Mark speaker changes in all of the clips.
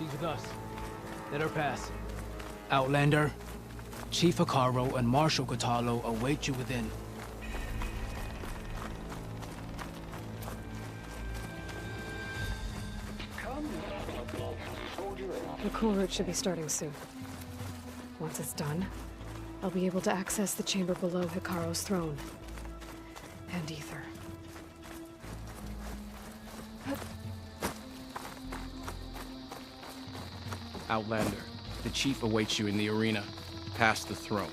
Speaker 1: She's with us. Let her pass. Outlander, Chief Hikaru and Marshal Cradle await you within.
Speaker 2: The Kulrut should be starting soon. Once it's done, I'll be able to access the chamber below Hikaru's throne. And Ether.
Speaker 3: Outlander, the chief awaits you in the arena, past the throne.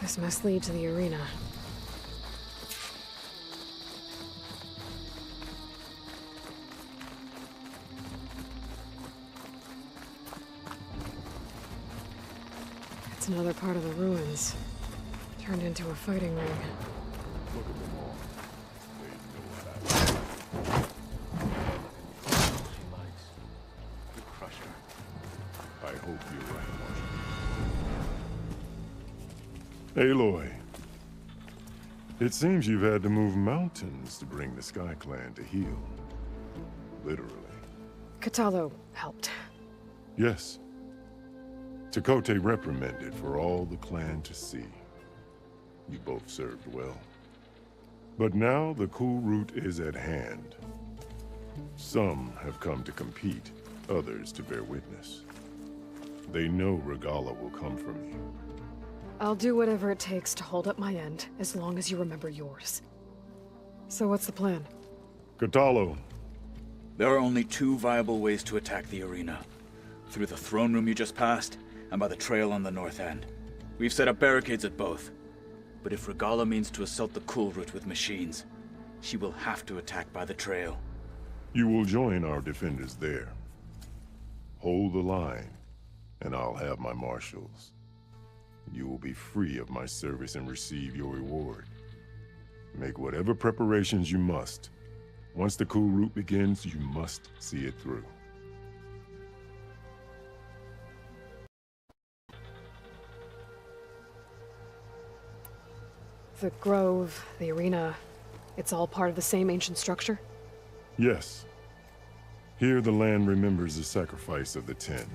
Speaker 2: This must lead to the arena. It's another part of the ruins, turned into a fighting ring.
Speaker 4: Look at them all. They know that. She likes. You crushed her. I hope you're right, Marshal. Aloy. It seems you've had to move mountains to bring the Sky Clan to heel. Literally.
Speaker 2: Cradle helped.
Speaker 4: Yes. Tekote reprimanded for all the clan to see. You both served well. But now the Kulrut is at hand. Some have come to compete, others to bear witness. They know Regalla will come for me.
Speaker 2: I'll do whatever it takes to hold up my end, as long as you remember yours. So what's the plan?
Speaker 4: Cradle.
Speaker 5: There are only two viable ways to attack the arena. Through the throne room you just passed, and by the trail on the north end. We've set up barricades at both. But if Regalla means to assault the Kulrut with machines, she will have to attack by the trail.
Speaker 4: You will join our defenders there. Hold the line, and I'll have my marshals. You will be free of my service and receive your reward. Make whatever preparations you must. Once the Kulrut begins, you must see it through.
Speaker 2: The grove, the arena, it's all part of the same ancient structure?
Speaker 4: Yes. Here the land remembers the sacrifice of the Ten.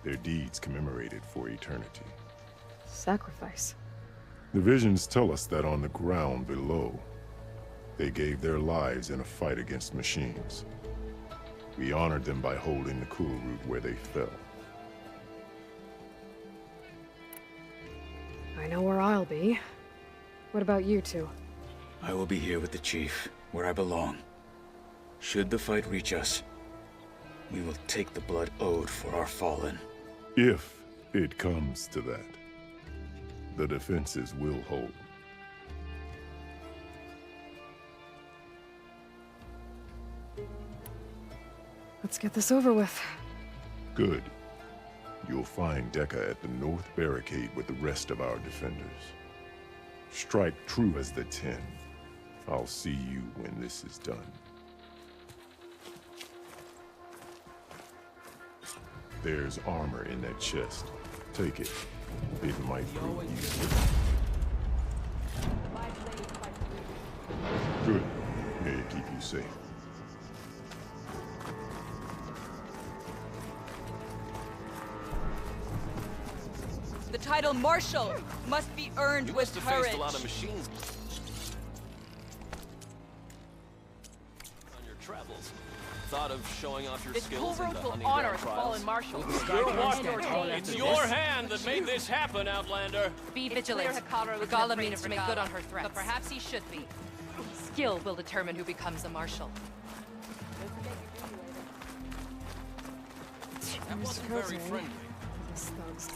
Speaker 4: Their deeds commemorated for eternity.
Speaker 2: Sacrifice?
Speaker 4: The visions tell us that on the ground below, they gave their lives in a fight against machines. We honored them by holding the Kulrut where they fell.
Speaker 2: I know where I'll be. What about you two?
Speaker 5: I will be here with the chief, where I belong. Should the fight reach us, we will take the blood owed for our fallen.
Speaker 4: If it comes to that, the defenses will hold.
Speaker 2: Let's get this over with.
Speaker 4: Good. You'll find Dekka at the north barricade with the rest of our defenders. Strike true as the Ten. I'll see you when this is done. There's armor in that chest. Take it. It might prove useful. Good. May it keep you safe.
Speaker 6: The title Marshal must be earned with
Speaker 7: courage. You must have faced
Speaker 6: courage.
Speaker 7: a lot of machines on your travels. Thought of showing off your
Speaker 6: This
Speaker 7: skills in the
Speaker 6: Kulrut will
Speaker 7: honey
Speaker 6: honor
Speaker 7: bear
Speaker 6: its
Speaker 7: trials?
Speaker 6: fallen marshal.
Speaker 7: It's your hand that made this happen, Outlander.
Speaker 6: Be vigilant. Regalla means to make good on her threats. But perhaps he should be. Skill will determine who becomes a marshal.
Speaker 7: That wasn't very friendly.
Speaker 2: These thugs.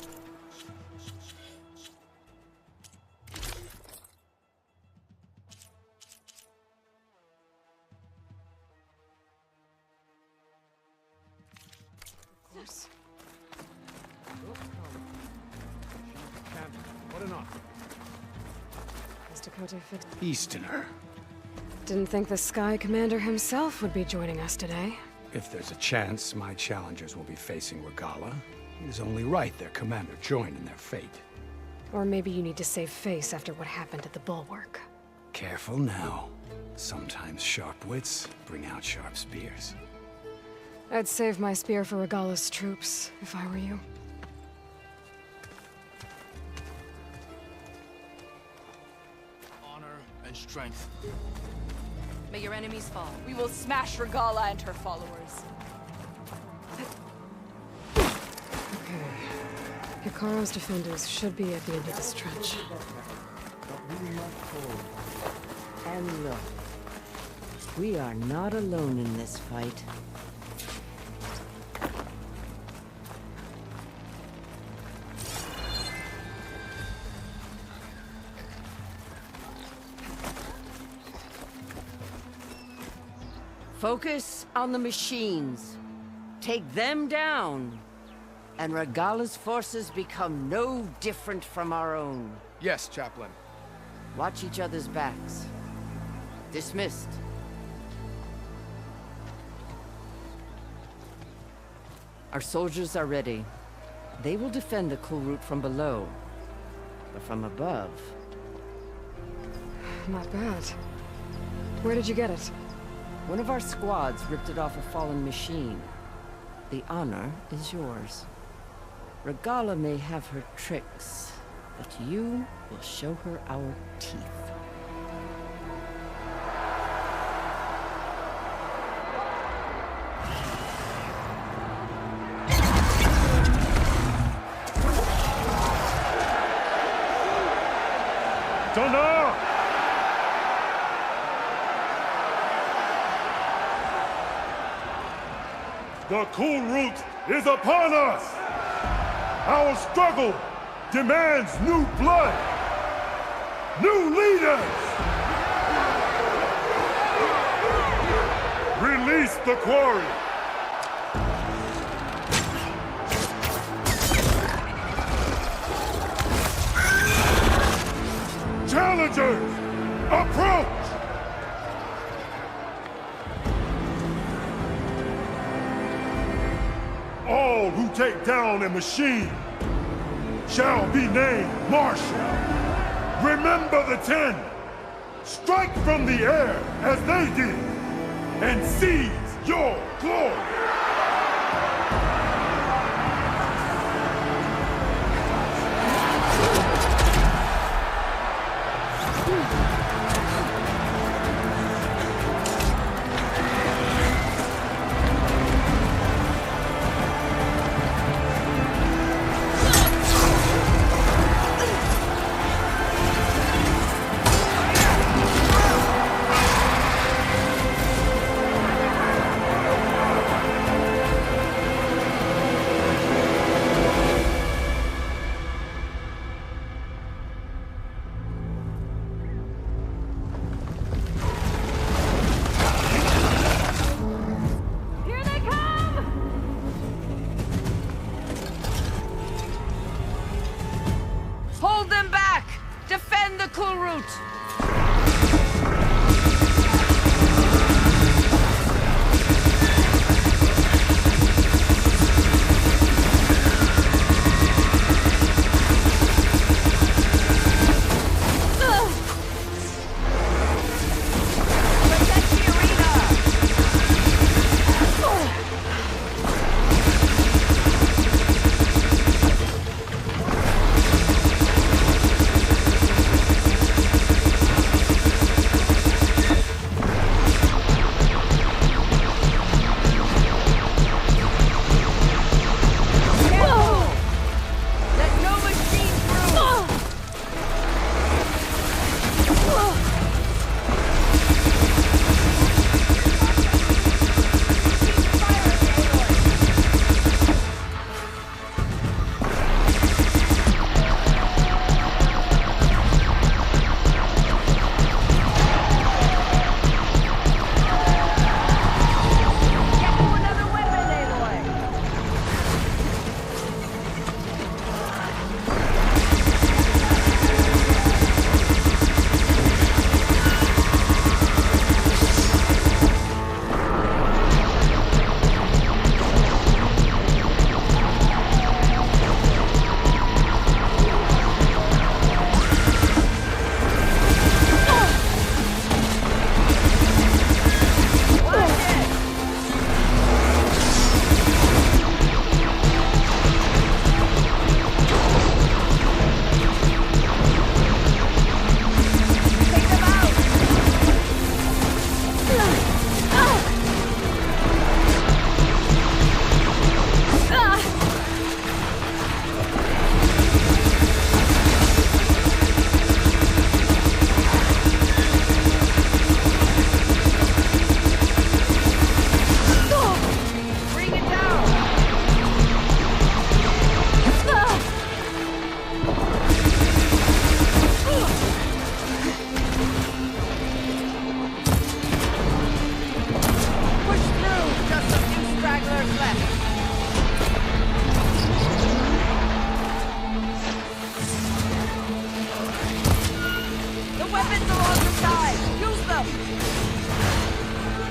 Speaker 1: What an honor.
Speaker 2: Has Tekote fit?
Speaker 3: Easterner.
Speaker 2: Didn't think the Sky Commander himself would be joining us today.
Speaker 8: If there's a chance my challengers will be facing Regala, it is only right their commander join in their fate.
Speaker 2: Or maybe you need to save face after what happened at the bulwark.
Speaker 8: Careful now. Sometimes sharp wits bring out sharp spears.
Speaker 2: I'd save my spear for Regala's troops, if I were you.
Speaker 1: Honor and strength.
Speaker 6: May your enemies fall.
Speaker 9: We will smash Regala and her followers.
Speaker 2: Okay. Hikaru's defenders should be at the end of this trench.
Speaker 10: And look, we are not alone in this fight. Focus on the machines. Take them down. And Regala's forces become no different from our own.
Speaker 3: Yes, Chaplain.
Speaker 10: Watch each other's backs. Dismissed. Our soldiers are ready. They will defend the Kulrut from below. But from above...
Speaker 2: Not bad. Where did you get it?
Speaker 10: One of our squads ripped it off a fallen machine. The honor is yours. Regala may have her tricks, but you will show her our teeth.
Speaker 4: Tonda! The Kulrut is upon us! Our struggle demands new blood! New leaders! Release the quarry! Challengers, approach! All who take down a machine shall be named Marshal. Remember the 10. Strike from the air as they did, and seize your glory.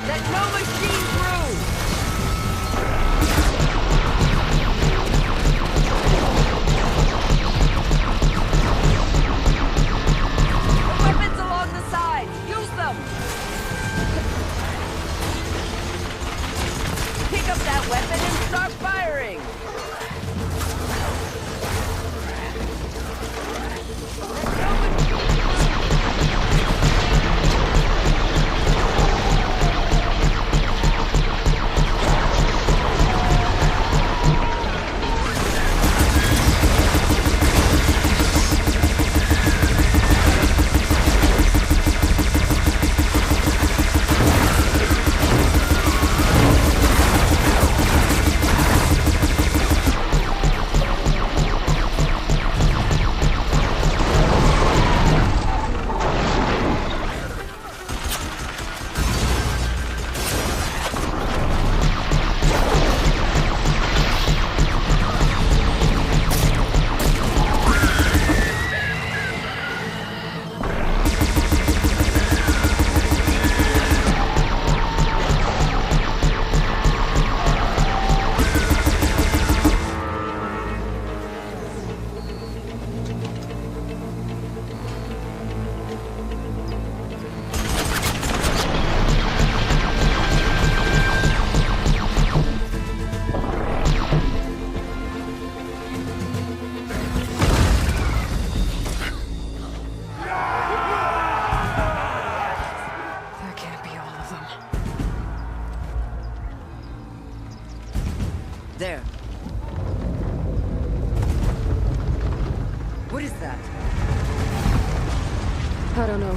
Speaker 10: Let no machine through! The weapons along the side! Use them! Pick up that weapon and start firing! There. What is that?
Speaker 2: I don't know.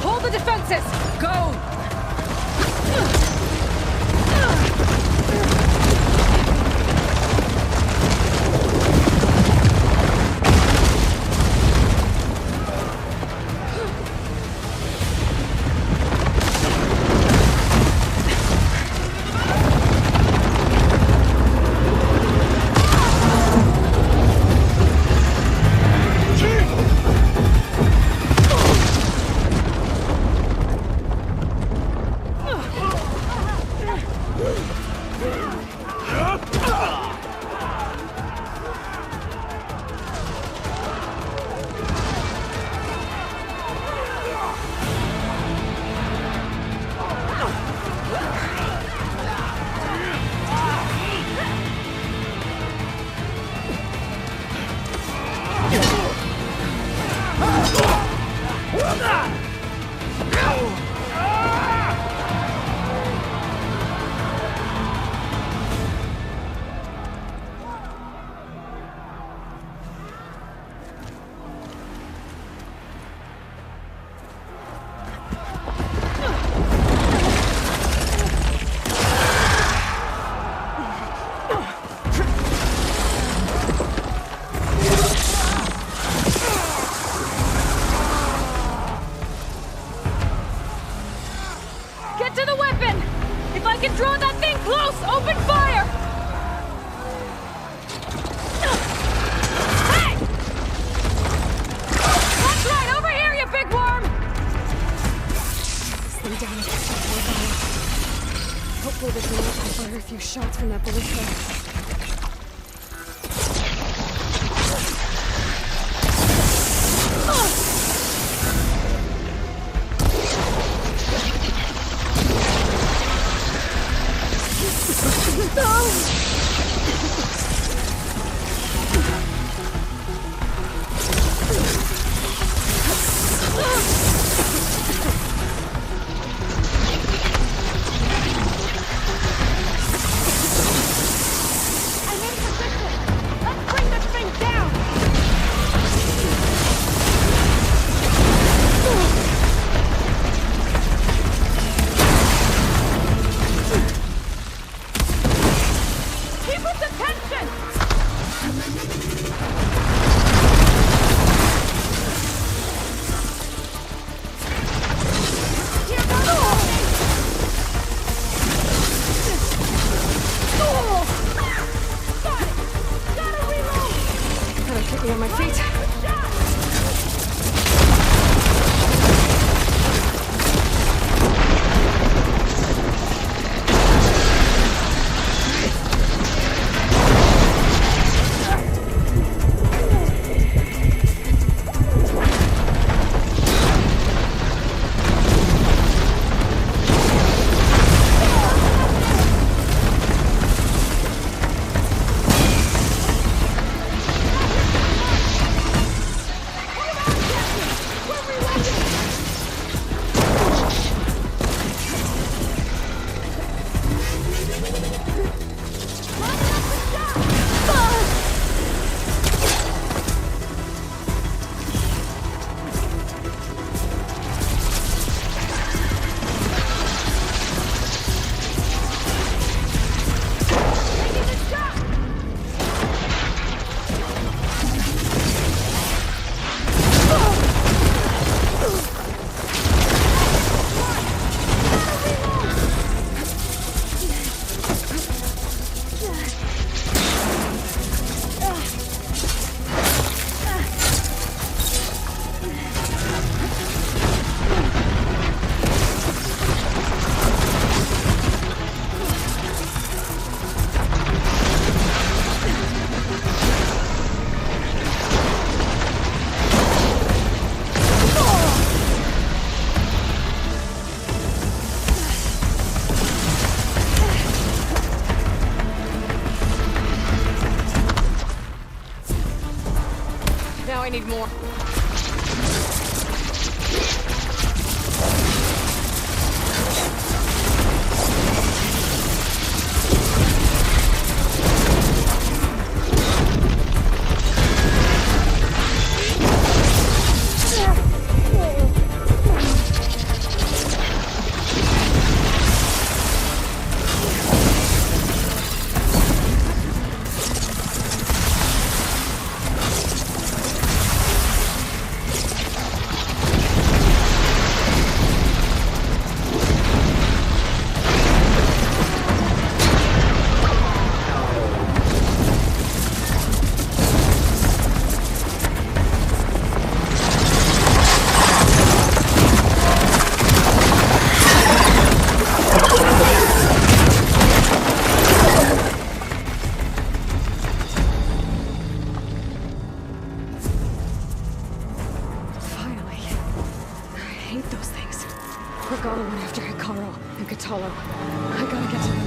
Speaker 2: Hold the defenses! Go! Hopefully this man can fire a few shots from that ballista. I need more. Regala went after Hikaru and Katalo. I gotta get to them.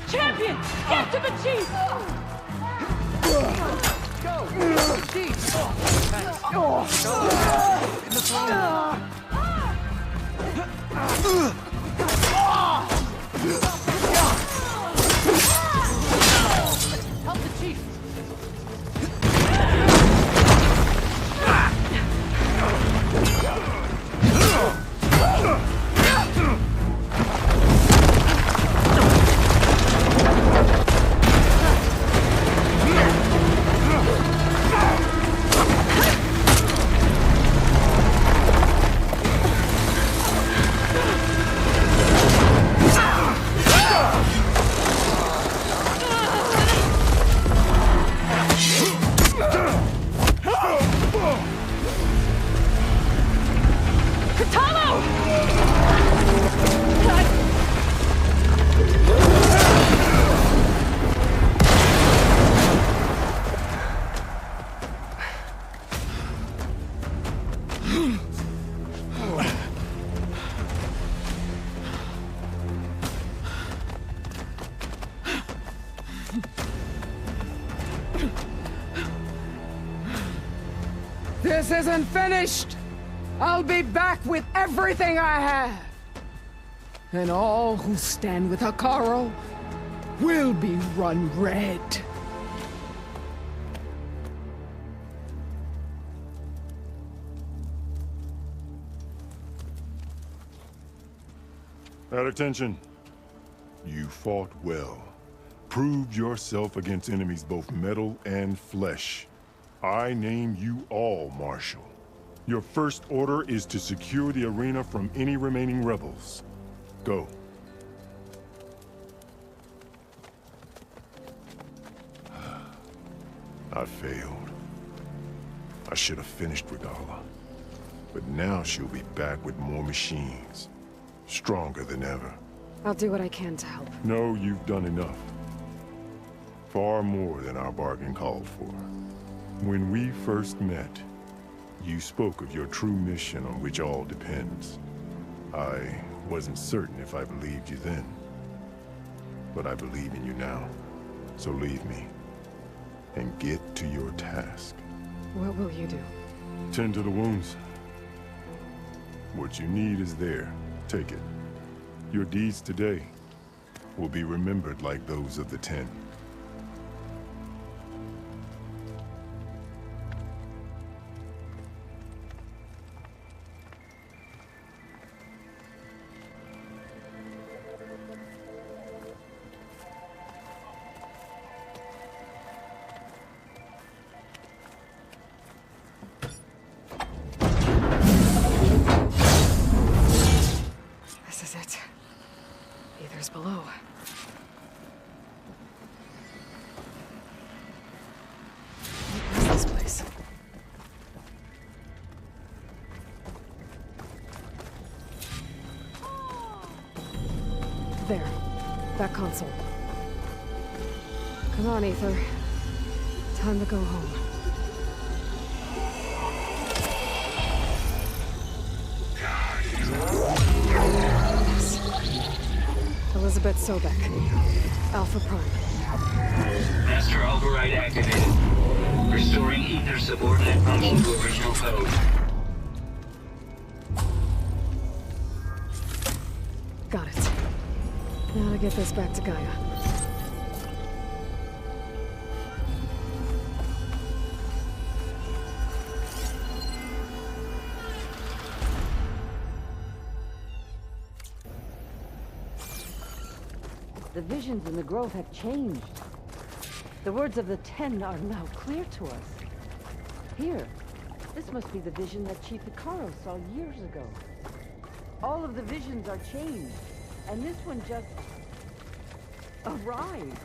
Speaker 6: Champion! Get to the chief!
Speaker 3: Go! Chief! In the throne! Help the chief!
Speaker 11: This isn't finished! I'll be back with everything I have! And all who stand with Hikaru will be run red.
Speaker 4: At attention. You fought well. Proved yourself against enemies both metal and flesh. I name you all Marshal. Your first order is to secure the arena from any remaining rebels. Go. I failed. I should have finished Regala. But now she'll be back with more machines. Stronger than ever.
Speaker 2: I'll do what I can to help.
Speaker 4: No, you've done enough. Far more than our bargain called for. When we first met, you spoke of your true mission on which all depends. I wasn't certain if I believed you then. But I believe in you now. So leave me. And get to your task.
Speaker 2: What will you do?
Speaker 4: Tend to the wounds. What you need is there. Take it. Your deeds today will be remembered like those of the 10.
Speaker 2: that console. Come on, Aether. Time to go home. Yes. Elizabeth Sobek. Alpha Prime.
Speaker 12: Master override activated. Restoring ether subordinate function to original code.
Speaker 2: Got it. Now to get this back to Gaia.
Speaker 10: The visions in the grove have changed. The words of the Ten are now clear to us. Here, this must be the vision that Chief Hikaru saw years ago. All of the visions are changed, and this one just arrived.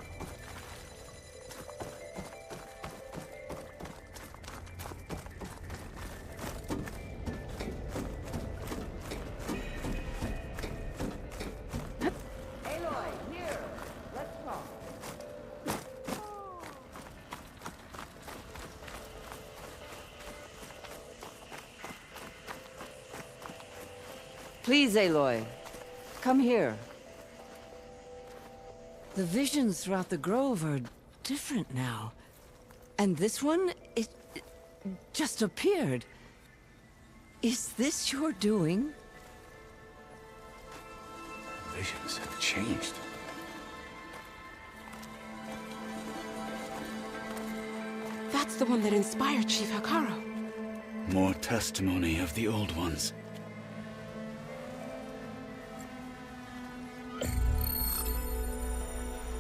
Speaker 10: Aloy, here. Let's talk. Please, Aloy. Come here. The visions throughout the grove are different now. And this one, it just appeared. Is this your doing?
Speaker 5: Visions have changed.
Speaker 13: That's the one that inspired Chief Hikaru.
Speaker 5: More testimony of the old ones.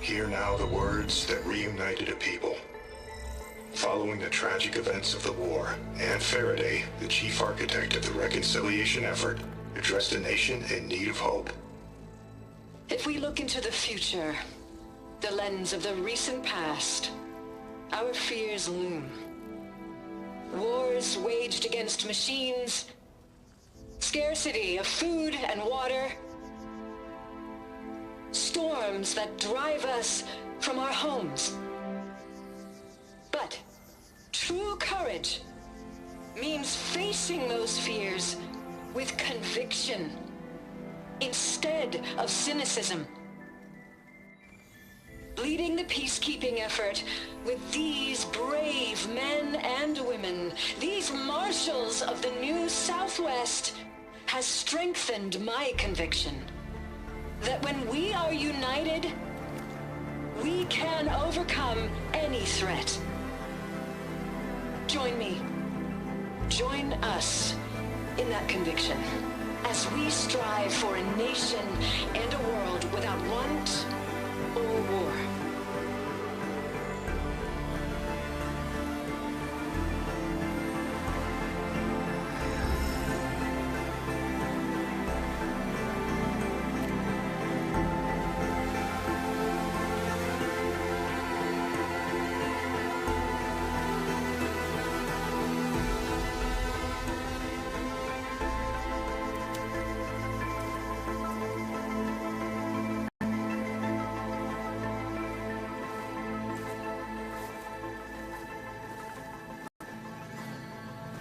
Speaker 14: Hear now the words that reunited a people. Following the tragic events of the war, Anne Faraday, the chief architect of the reconciliation effort, addressed a nation in need of hope.
Speaker 15: If we look into the future, the lens of the recent past, our fears loom. Wars waged against machines, scarcity of food and water, storms that drive us from our homes. But true courage means facing those fears with conviction instead of cynicism. Leading the peacekeeping effort with these brave men and women, these marshals of the new Southwest, has strengthened my conviction that when we are united, we can overcome any threat. Join me. Join us in that conviction as we strive for a nation and a world without want or war.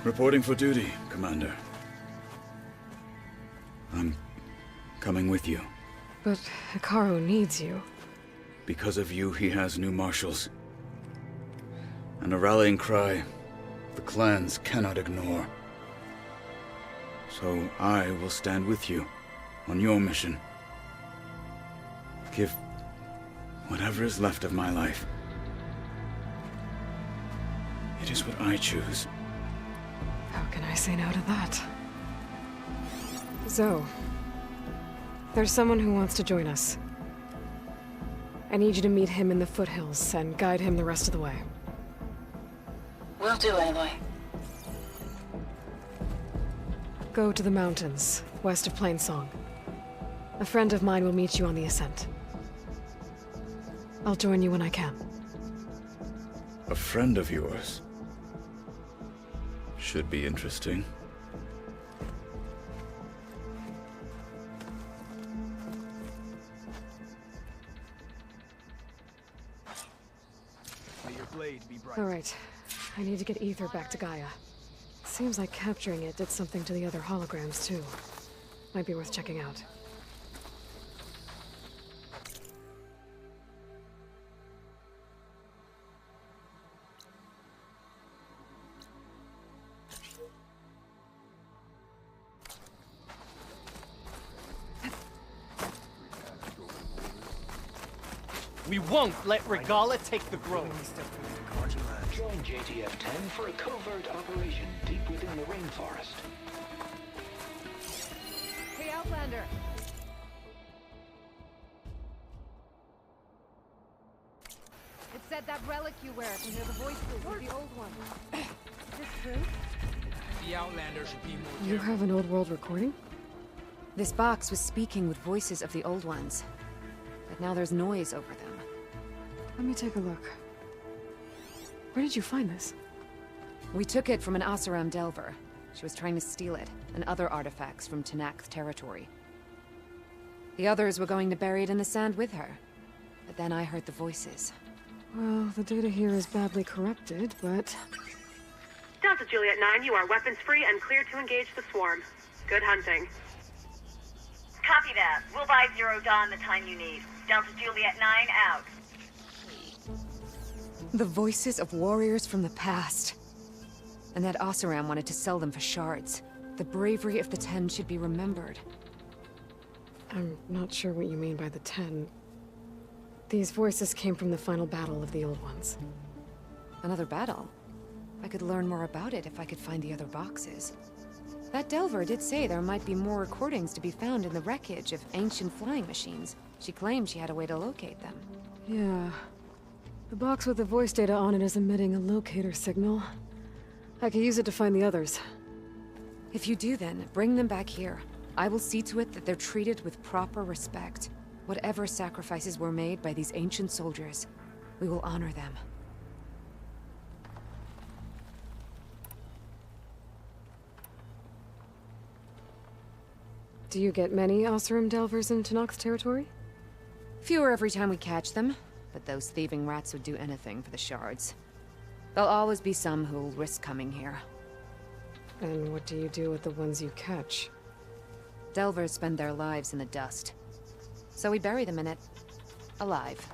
Speaker 5: Reporting for duty, Commander. I'm coming with you.
Speaker 2: But Hikaru needs you.
Speaker 5: Because of you, he has new marshals. And a rallying cry the clans cannot ignore. So I will stand with you on your mission. Give whatever is left of my life. It is what I choose.
Speaker 2: How can I say no to that? Zoe, there's someone who wants to join us. I need you to meet him in the foothills and guide him the rest of the way.
Speaker 15: Will do, Aloy.
Speaker 2: Go to the mountains, west of Plainsong. A friend of mine will meet you on the ascent. I'll join you when I can.
Speaker 5: A friend of yours? Should be interesting.
Speaker 2: Alright. I need to get Ether back to Gaia. Seems like capturing it did something to the other holograms, too. Might be worth checking out.
Speaker 7: We won't let Regala take the grove.
Speaker 16: Join JTF-10 for a covert operation deep within the rainforest.
Speaker 10: Hey, Outlander! It said that relic you wear can hear the voices of the old ones. Is this true?
Speaker 1: The Outlander should be more
Speaker 2: You have an old world recording?
Speaker 17: This box was speaking with voices of the old ones. But now there's noise over them.
Speaker 2: Let me take a look. Where did you find this?
Speaker 17: We took it from an Oseram Delver. She was trying to steal it, and other artifacts from Tenakth territory. The others were going to bury it in the sand with her. But then I heard the voices.
Speaker 2: Well, the data here is badly corrupted, but...
Speaker 18: Delta Juliet 9, you are weapons free and clear to engage the swarm. Good hunting.
Speaker 19: Copy that. We'll buy Zero Dawn the time you need. Delta Juliet 9 out.
Speaker 17: The voices of warriors from the past. And that Oseram wanted to sell them for shards. The bravery of the 10 should be remembered.
Speaker 2: I'm not sure what you mean by the 10. These voices came from the final battle of the Old Ones.
Speaker 17: Another battle? I could learn more about it if I could find the other boxes. That Delver did say there might be more recordings to be found in the wreckage of ancient flying machines. She claimed she had a way to locate them.
Speaker 2: Yeah. The box with the voice data on it is emitting a locator signal. I could use it to find the others.
Speaker 17: If you do then, bring them back here. I will see to it that they're treated with proper respect. Whatever sacrifices were made by these ancient soldiers, we will honor them.
Speaker 2: Do you get many Oseram Delvers in Tenakth territory?
Speaker 17: Fewer every time we catch them, but those thieving rats would do anything for the shards. There'll always be some who'll risk coming here.
Speaker 2: And what do you do with the ones you catch?
Speaker 17: Delvers spend their lives in the dust. So we bury them in it, alive.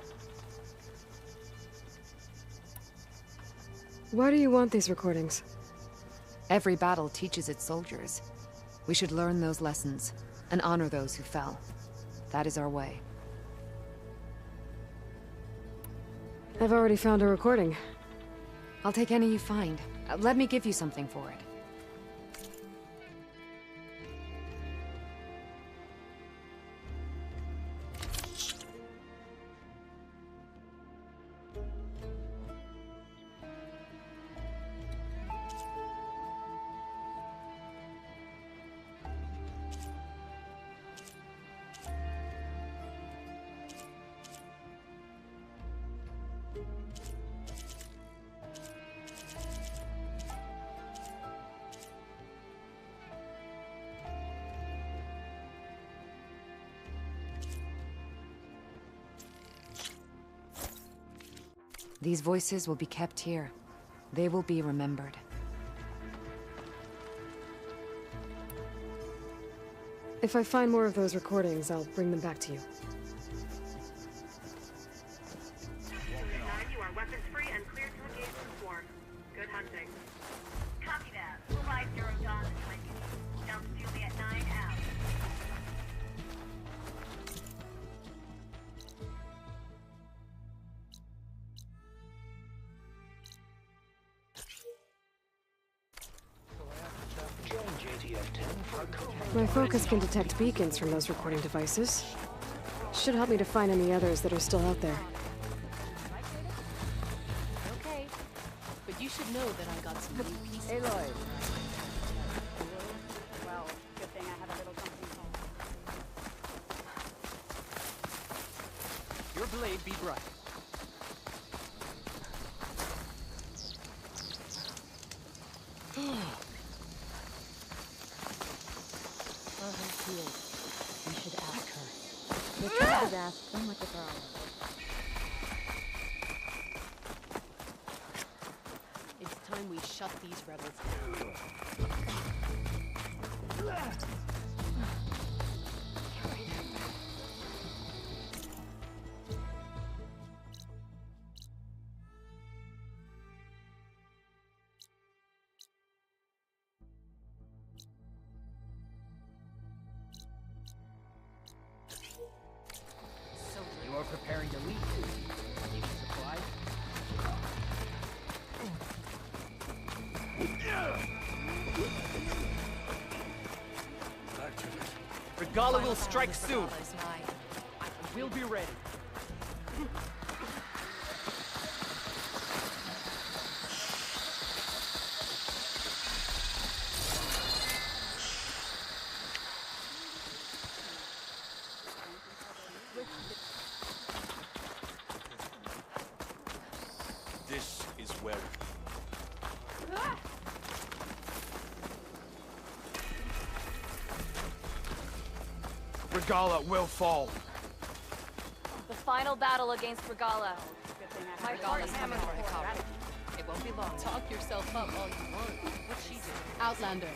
Speaker 2: Why do you want these recordings?
Speaker 17: Every battle teaches its soldiers. We should learn those lessons, and honor those who fell. That is our way.
Speaker 2: I've already found a recording.
Speaker 17: I'll take any you find. Let me give you something for it. These voices will be kept here. They will be remembered.
Speaker 2: If I find more of those recordings, I'll bring them back to you.
Speaker 18: You are weapons free and clear to engage the swarm. Good hunting.
Speaker 19: Copy that. We'll buy Zero Dawn the time you need. Delta Juliet 9 out.
Speaker 2: My focus can detect beacons from those recording devices. Should help me to find any others that are still out there.
Speaker 6: Okay, but you should know that I got some new pieces.
Speaker 9: Aloy. Well, good thing I have a little company home.
Speaker 7: Your blade be bright.
Speaker 10: We should ask her. The truth is asked, so much of her.
Speaker 6: time we shut these rebels down.
Speaker 1: You are preparing to leave. Need supplies? Regala will strike soon. We'll be ready.
Speaker 7: This is where...
Speaker 3: Regala will fall.
Speaker 19: The final battle against Regala. My heart
Speaker 6: Regala's
Speaker 19: hammer
Speaker 6: coming for
Speaker 19: core.
Speaker 6: Hikaru. It won't be long. Talk yourself up all you want. What's she do? Outlander.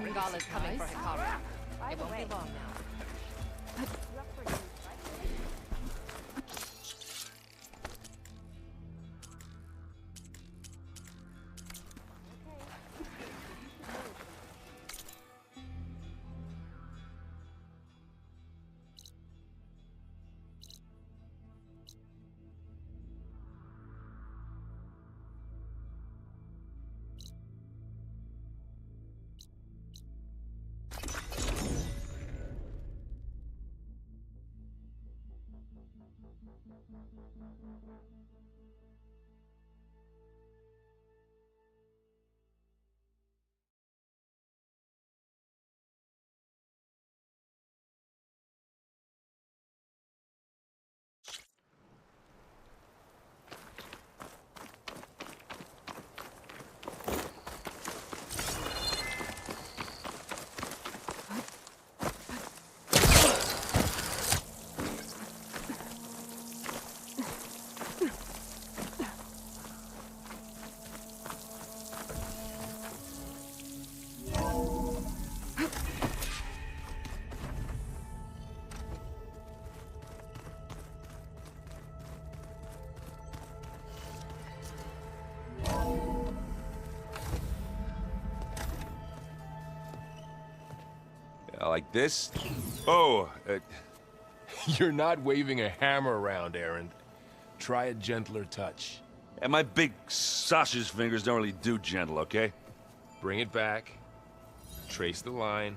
Speaker 6: Regala's coming for Hikaru. It won't be long now.
Speaker 20: Like this? Oh,
Speaker 21: You're not waving a hammer around, Errand. Try a gentler touch.
Speaker 20: and my big sausage fingers don't really do gentle, okay?
Speaker 21: Bring it back. Trace the line.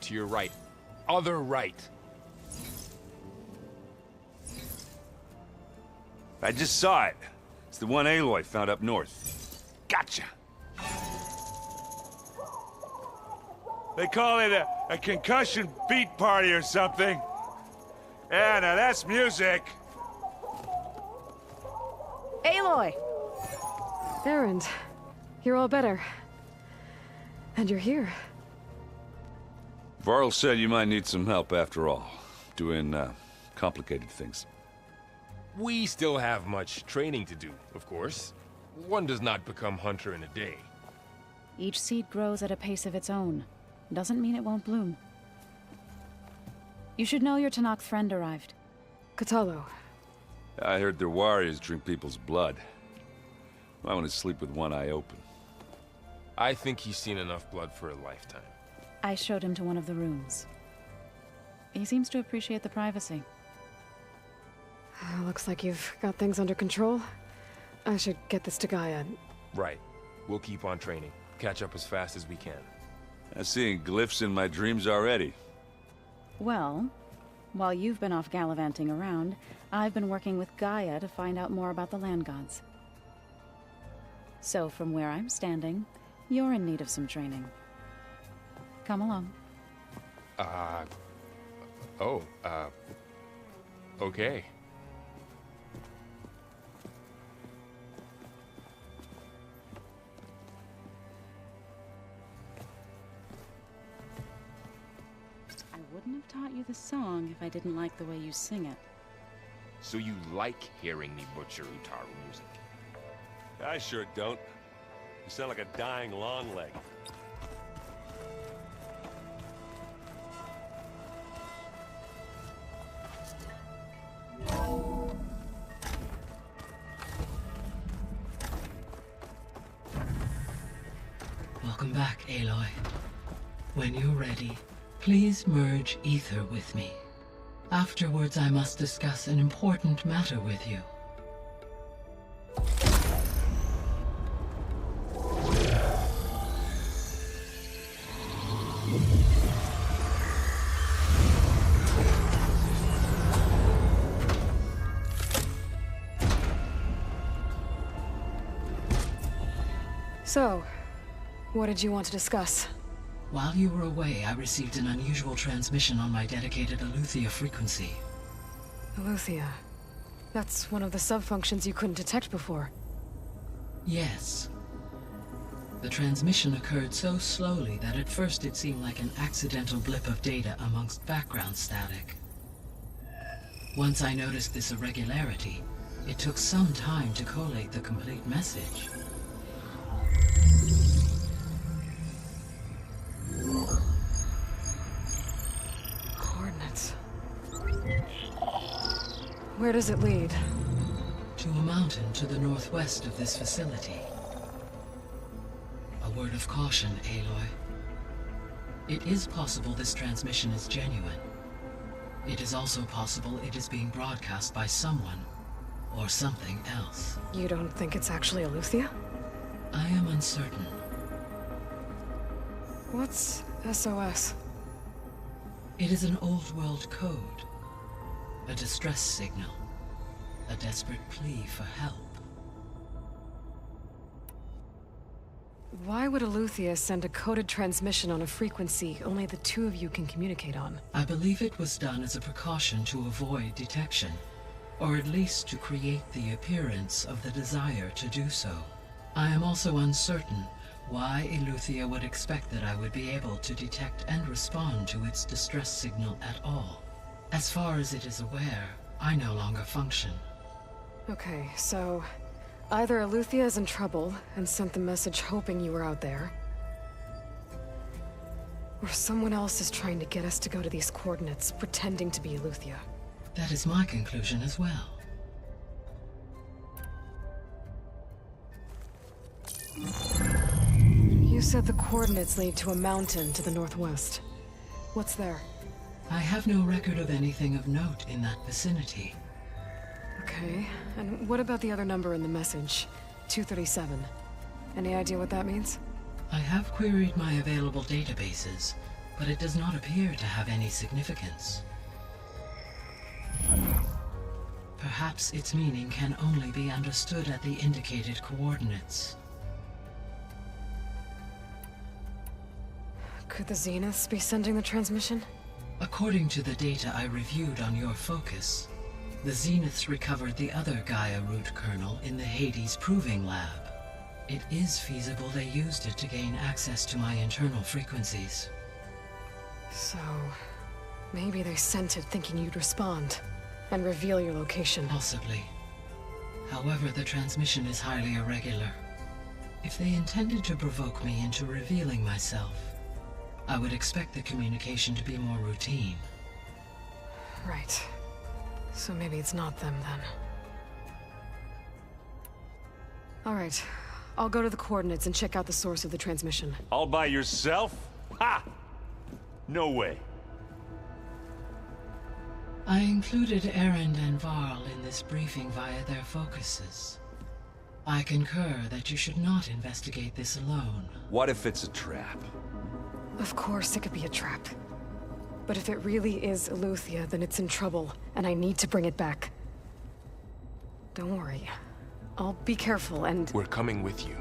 Speaker 21: To your right. Other right.
Speaker 20: I just saw it. It's the one Aloy found up north. Gotcha! They call it a concussion beat party or something. Yeah, now that's music.
Speaker 2: Aloy! Errand, you're all better. And you're here.
Speaker 20: Varl said you might need some help after all. Doing, complicated things.
Speaker 21: We still have much training to do, of course. One does not become hunter in a day.
Speaker 22: Each seed grows at a pace of its own. Doesn't mean it won't bloom. You should know your Tanakh friend arrived.
Speaker 2: Katalo.
Speaker 20: I heard their warriors drink people's blood. I want to sleep with one eye open.
Speaker 21: I think he's seen enough blood for a lifetime.
Speaker 22: I showed him to one of the rooms. He seems to appreciate the privacy.
Speaker 2: Looks like you've got things under control. I should get this to Gaia.
Speaker 21: Right. We'll keep on training. Catch up as fast as we can.
Speaker 20: I'm seeing glyphs in my dreams already.
Speaker 22: Well, while you've been off gallivanting around, I've been working with Gaia to find out more about the land gods. So from where I'm standing, you're in need of some training. Come along.
Speaker 21: Okay.
Speaker 22: I wouldn't have taught you the song if I didn't like the way you sing it.
Speaker 21: So you like hearing me butcher Utaru music? I sure don't. You sound like a dying longleg.
Speaker 8: Welcome back, Aloy. When you're ready, please merge ether with me. Afterwards, I must discuss an important matter with you.
Speaker 2: So, what did you want to discuss?
Speaker 8: While you were away, I received an unusual transmission on my dedicated Aletheia frequency.
Speaker 2: Aletheia. That's one of the sub-functions you couldn't detect before.
Speaker 8: Yes. The transmission occurred so slowly that at first it seemed like an accidental blip of data amongst background static. Once I noticed this irregularity, it took some time to collate the complete message.
Speaker 2: Coordinates. Where does it lead?
Speaker 8: To a mountain to the northwest of this facility. A word of caution, Aloy. It is possible this transmission is genuine. It is also possible it is being broadcast by someone or something else.
Speaker 2: You don't think it's actually Aletheia?
Speaker 8: I am uncertain.
Speaker 2: What's SOS?
Speaker 8: It is an old-world code. A distress signal. A desperate plea for help.
Speaker 2: Why would Aletheia send a coded transmission on a frequency only the two of you can communicate on?
Speaker 8: I believe it was done as a precaution to avoid detection, or at least to create the appearance of the desire to do so. I am also uncertain why Aletheia would expect that I would be able to detect and respond to its distress signal at all. As far as it is aware, I no longer function.
Speaker 2: Okay, so either Aletheia is in trouble and sent the message hoping you were out there, or someone else is trying to get us to go to these coordinates, pretending to be Aletheia.
Speaker 8: That is my conclusion as well.
Speaker 2: You said the coordinates lead to a mountain to the northwest. What's there?
Speaker 8: I have no record of anything of note in that vicinity.
Speaker 2: Okay, and what about the other number in the message? 237. Any idea what that means?
Speaker 8: I have queried my available databases, but it does not appear to have any significance. Perhaps its meaning can only be understood at the indicated coordinates.
Speaker 2: Could the Zeniths be sending the transmission?
Speaker 8: According to the data I reviewed on your focus, the Zeniths recovered the other Gaia root kernel in the Hades Proving Lab. It is feasible they used it to gain access to my internal frequencies.
Speaker 2: So, maybe they sent it thinking you'd respond and reveal your location.
Speaker 8: Possibly. However, the transmission is highly irregular. If they intended to provoke me into revealing myself, I would expect the communication to be more routine.
Speaker 2: Right. So maybe it's not them, then. Alright. I'll go to the coordinates and check out the source of the transmission.
Speaker 20: All by yourself? Ha! No way.
Speaker 8: I included Erend and Varl in this briefing via their focuses. I concur that you should not investigate this alone.
Speaker 20: What if it's a trap?
Speaker 2: Of course it could be a trap. But if it really is Aletheia, then it's in trouble, and I need to bring it back. Don't worry. I'll be careful and...
Speaker 21: We're coming with you.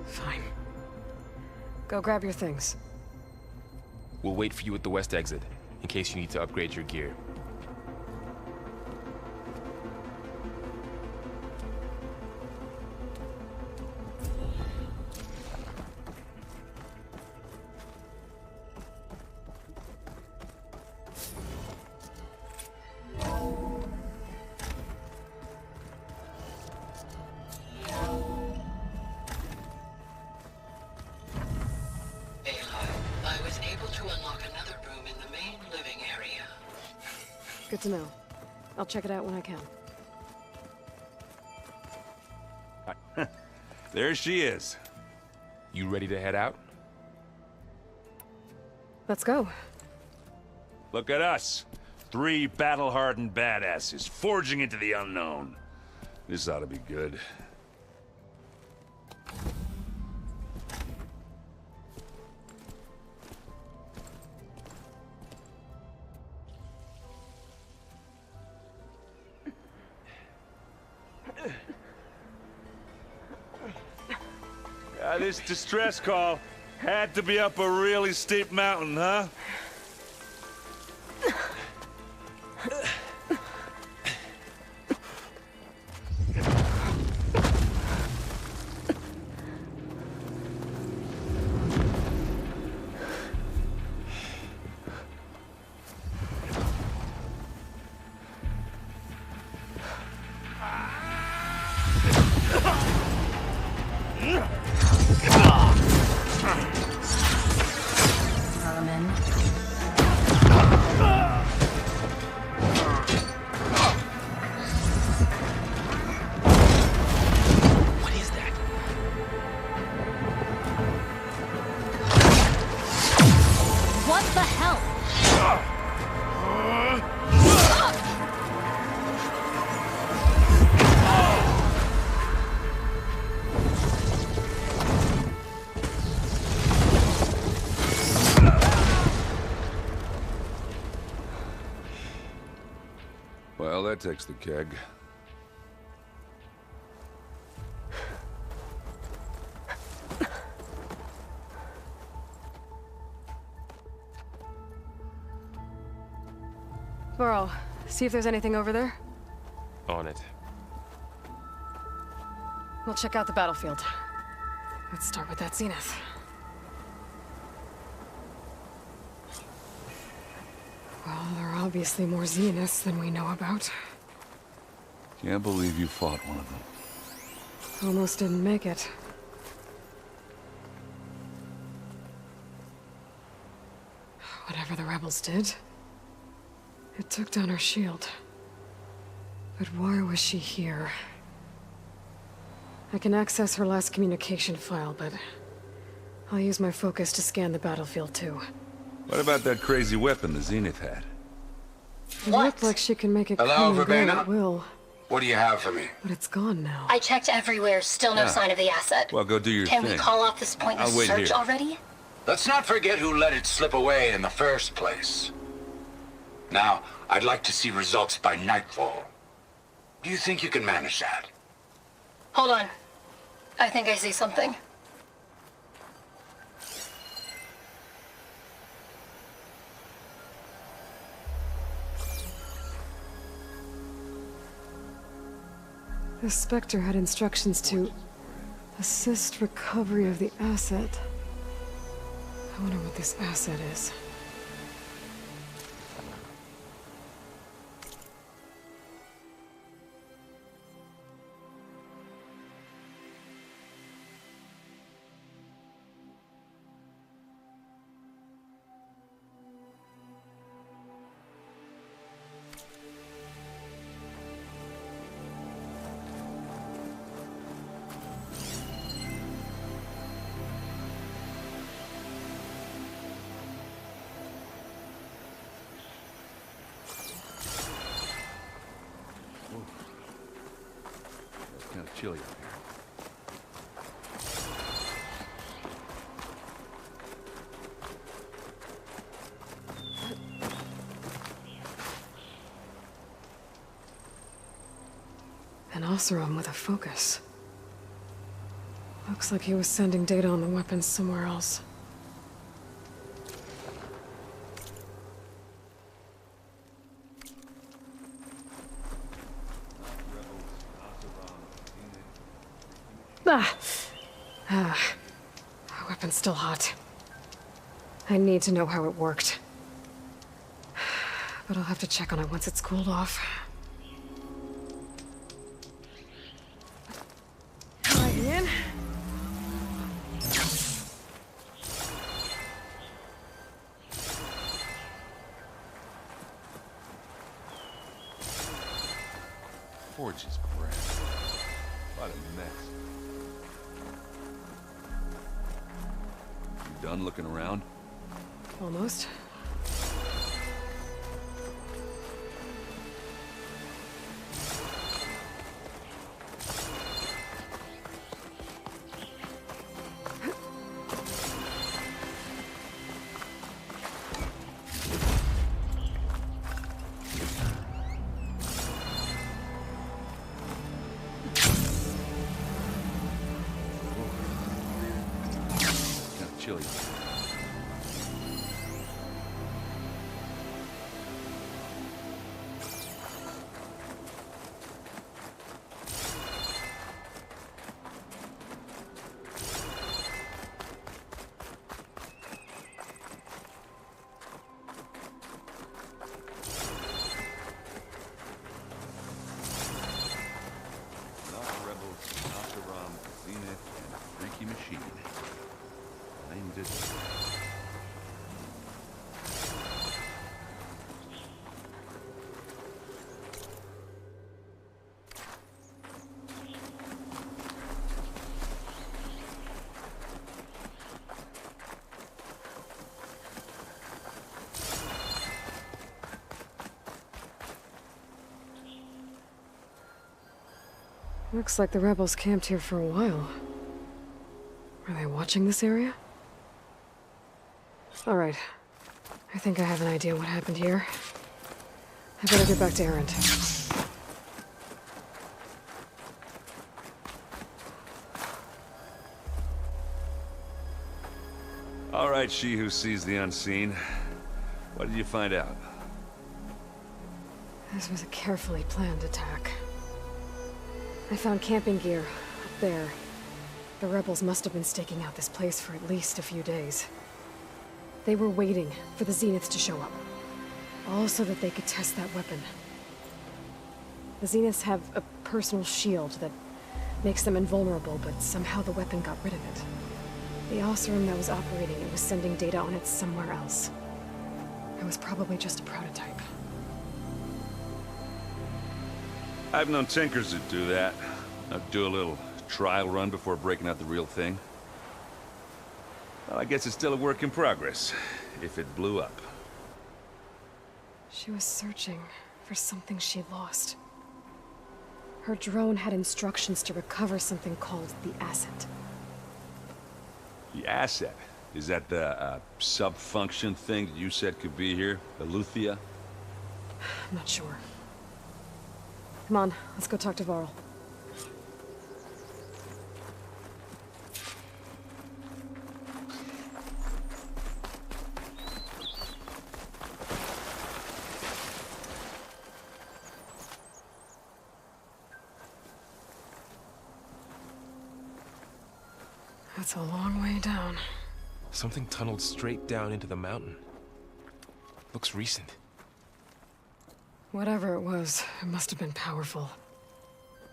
Speaker 2: Fine. Go grab your things.
Speaker 21: We'll wait for you at the west exit, in case you need to upgrade your gear.
Speaker 2: Good to know. I'll check it out when I can.
Speaker 20: There she is.
Speaker 21: You ready to head out?
Speaker 2: Let's go.
Speaker 20: Look at us. 3 battle-hardened badasses forging into the unknown. This ought to be good. This distress call had to be up a really steep mountain, huh? Well, that takes the keg.
Speaker 2: Burrow, see if there's anything over there.
Speaker 21: On it.
Speaker 2: We'll check out the battlefield. Let's start with that zenith. Well, there are obviously more zeniths than we know about.
Speaker 20: Can't believe you fought one of them.
Speaker 2: Almost didn't make it. Whatever the rebels did, it took down her shield. But why was she here? I can access her last communication file, but I'll use my focus to scan the battlefield too.
Speaker 20: What about that crazy weapon the Zenith had?
Speaker 2: It looked like she can make it
Speaker 4: Hello,
Speaker 2: come and go
Speaker 4: Verbena?
Speaker 2: at will.
Speaker 4: What do you have for me?
Speaker 2: But it's gone now.
Speaker 11: I checked everywhere, still no
Speaker 4: Yeah.
Speaker 11: sign of the asset.
Speaker 20: Well, go do your
Speaker 11: Can
Speaker 20: thing.
Speaker 11: we call off this pointless
Speaker 4: I'll wait
Speaker 11: search
Speaker 4: here.
Speaker 11: already?
Speaker 4: Let's not forget who let it slip away in the first place. Now, I'd like to see results by nightfall. Do you think you can manage that?
Speaker 11: Hold on. I think I see something.
Speaker 2: The Spectre had instructions to assist recovery of the asset. I wonder what this asset is.
Speaker 20: Kind of chilly out here.
Speaker 2: An Oseram with a focus. Looks like he was sending data on the weapons somewhere else. Our weapon's still hot. I need to know how it worked. But I'll have to check on it once it's cooled off. Right in.
Speaker 12: porch is grand. What a mess. You done looking around?
Speaker 2: Almost.
Speaker 12: Chilly. Not rebels, not the rum, Zenith, and Frankie Machine. Named it.
Speaker 2: Looks like the rebels camped here for a while. Are they watching this area? All right. I think I have an idea what happened here. I better get back to Erend.
Speaker 12: All right, she who sees the unseen. What did you find out?
Speaker 2: This was a carefully planned attack. I found camping gear up there. The rebels must have been staking out this place for at least a few days. They were waiting for the Zeniths to show up. All so that they could test that weapon. The Zeniths have a personal shield that makes them invulnerable, but somehow the weapon got rid of it. The Osserum that was operating it was sending data on it somewhere else. It was probably just a prototype.
Speaker 12: I've known tinkers that do that. I'd do a little trial run before breaking out the real thing. Well, I guess it's still a work in progress, if it blew up.
Speaker 2: She was searching for something she lost. Her drone had instructions to recover something called the asset.
Speaker 12: The asset? Is that the sub-function thing that you said could be here? Aloy?
Speaker 2: I'm not sure. Come on, let's go talk to Varl. That's a long way down.
Speaker 21: Something tunneled straight down into the mountain. Looks recent.
Speaker 2: Whatever it was, it must have been powerful.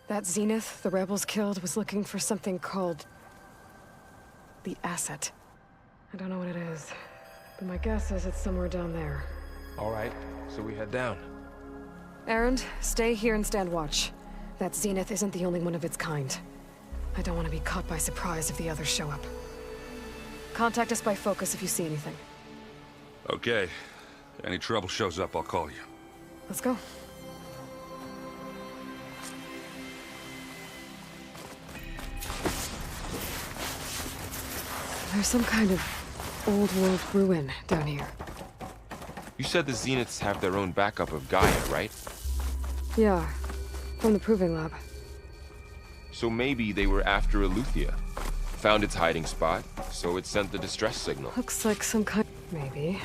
Speaker 2: That Zenith the rebels killed was looking for something called the asset. I don't know what it is, but my guess is it's somewhere down there.
Speaker 21: All right, so we head down.
Speaker 2: Erend, stay here and stand watch. That Zenith isn't the only one of its kind. I don't want to be caught by surprise if the others show up. Contact us by focus if you see anything.
Speaker 12: Okay. Any trouble shows up, I'll call you.
Speaker 2: Let's go. There's some kind of old-world ruin down here.
Speaker 21: You said the Zeniths have their own backup of Gaia, right?
Speaker 2: Yeah, from the Proving Lab.
Speaker 21: So maybe they were after Aloy. Found its hiding spot, so it sent the distress signal.
Speaker 2: Looks like some kind... maybe.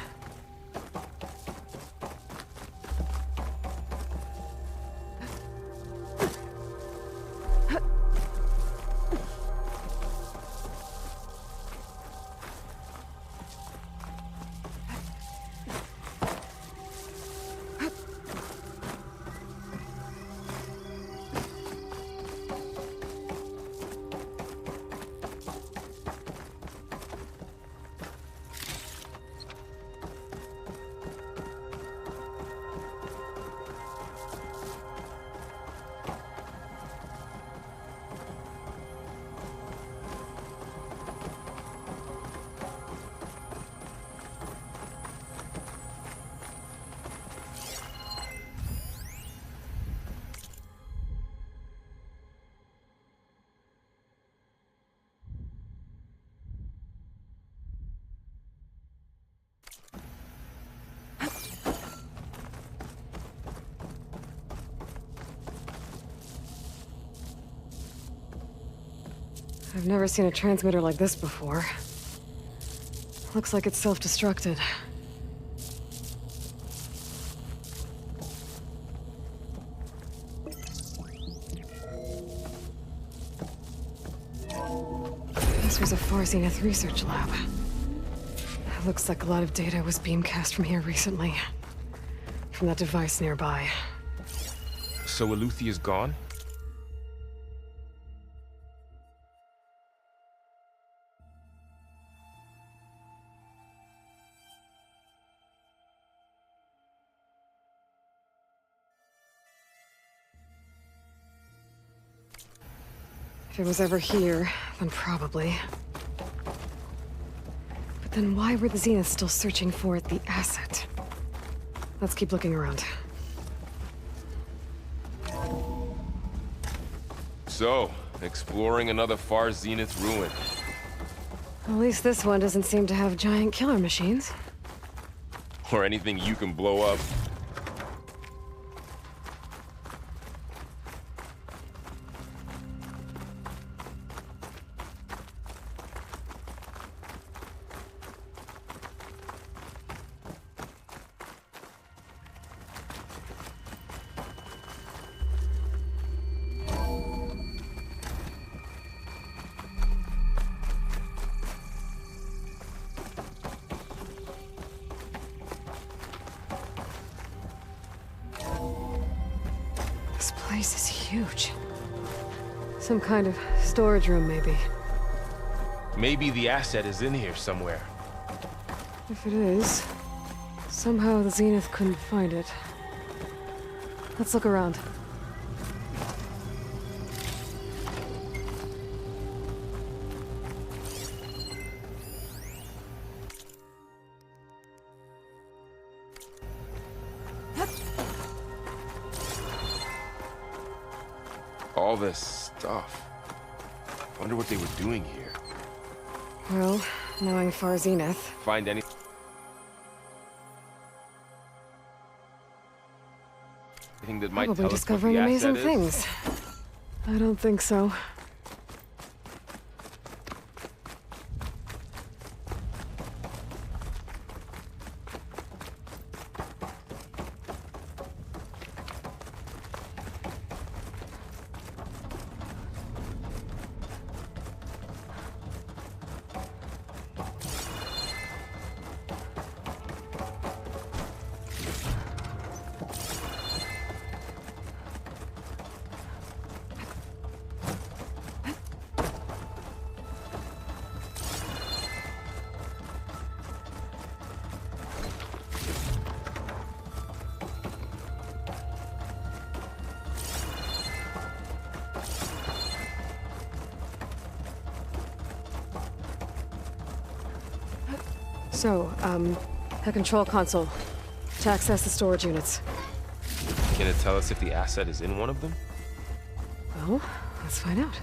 Speaker 2: I've never seen a transmitter like this before. Looks like it's self-destructed. This was a Far Zenith research lab. It looks like a lot of data was beamcast from here recently. From that device nearby.
Speaker 21: So Eluthia's gone?
Speaker 2: If it was ever here, then probably. But then why were the Zeniths still searching for the asset? Let's keep looking around.
Speaker 21: So, exploring another Far Zenith ruin.
Speaker 2: At least this one doesn't seem to have giant killer machines.
Speaker 21: Or anything you can blow up.
Speaker 2: This place is huge. Some kind of storage room, maybe.
Speaker 21: Maybe the asset is in here somewhere.
Speaker 2: If it is, somehow the Zenith couldn't find it. Let's look around.
Speaker 21: All this stuff. Wonder what they were doing here.
Speaker 2: Well, knowing Far Zenith.
Speaker 21: Find anything that might
Speaker 2: Probably
Speaker 21: tell us what
Speaker 2: discovering
Speaker 21: the
Speaker 2: amazing
Speaker 21: asset is?
Speaker 2: things. I don't think so. So, the control console. To access the storage units.
Speaker 21: Can it tell us if the asset is in one of them?
Speaker 2: Well, let's find out.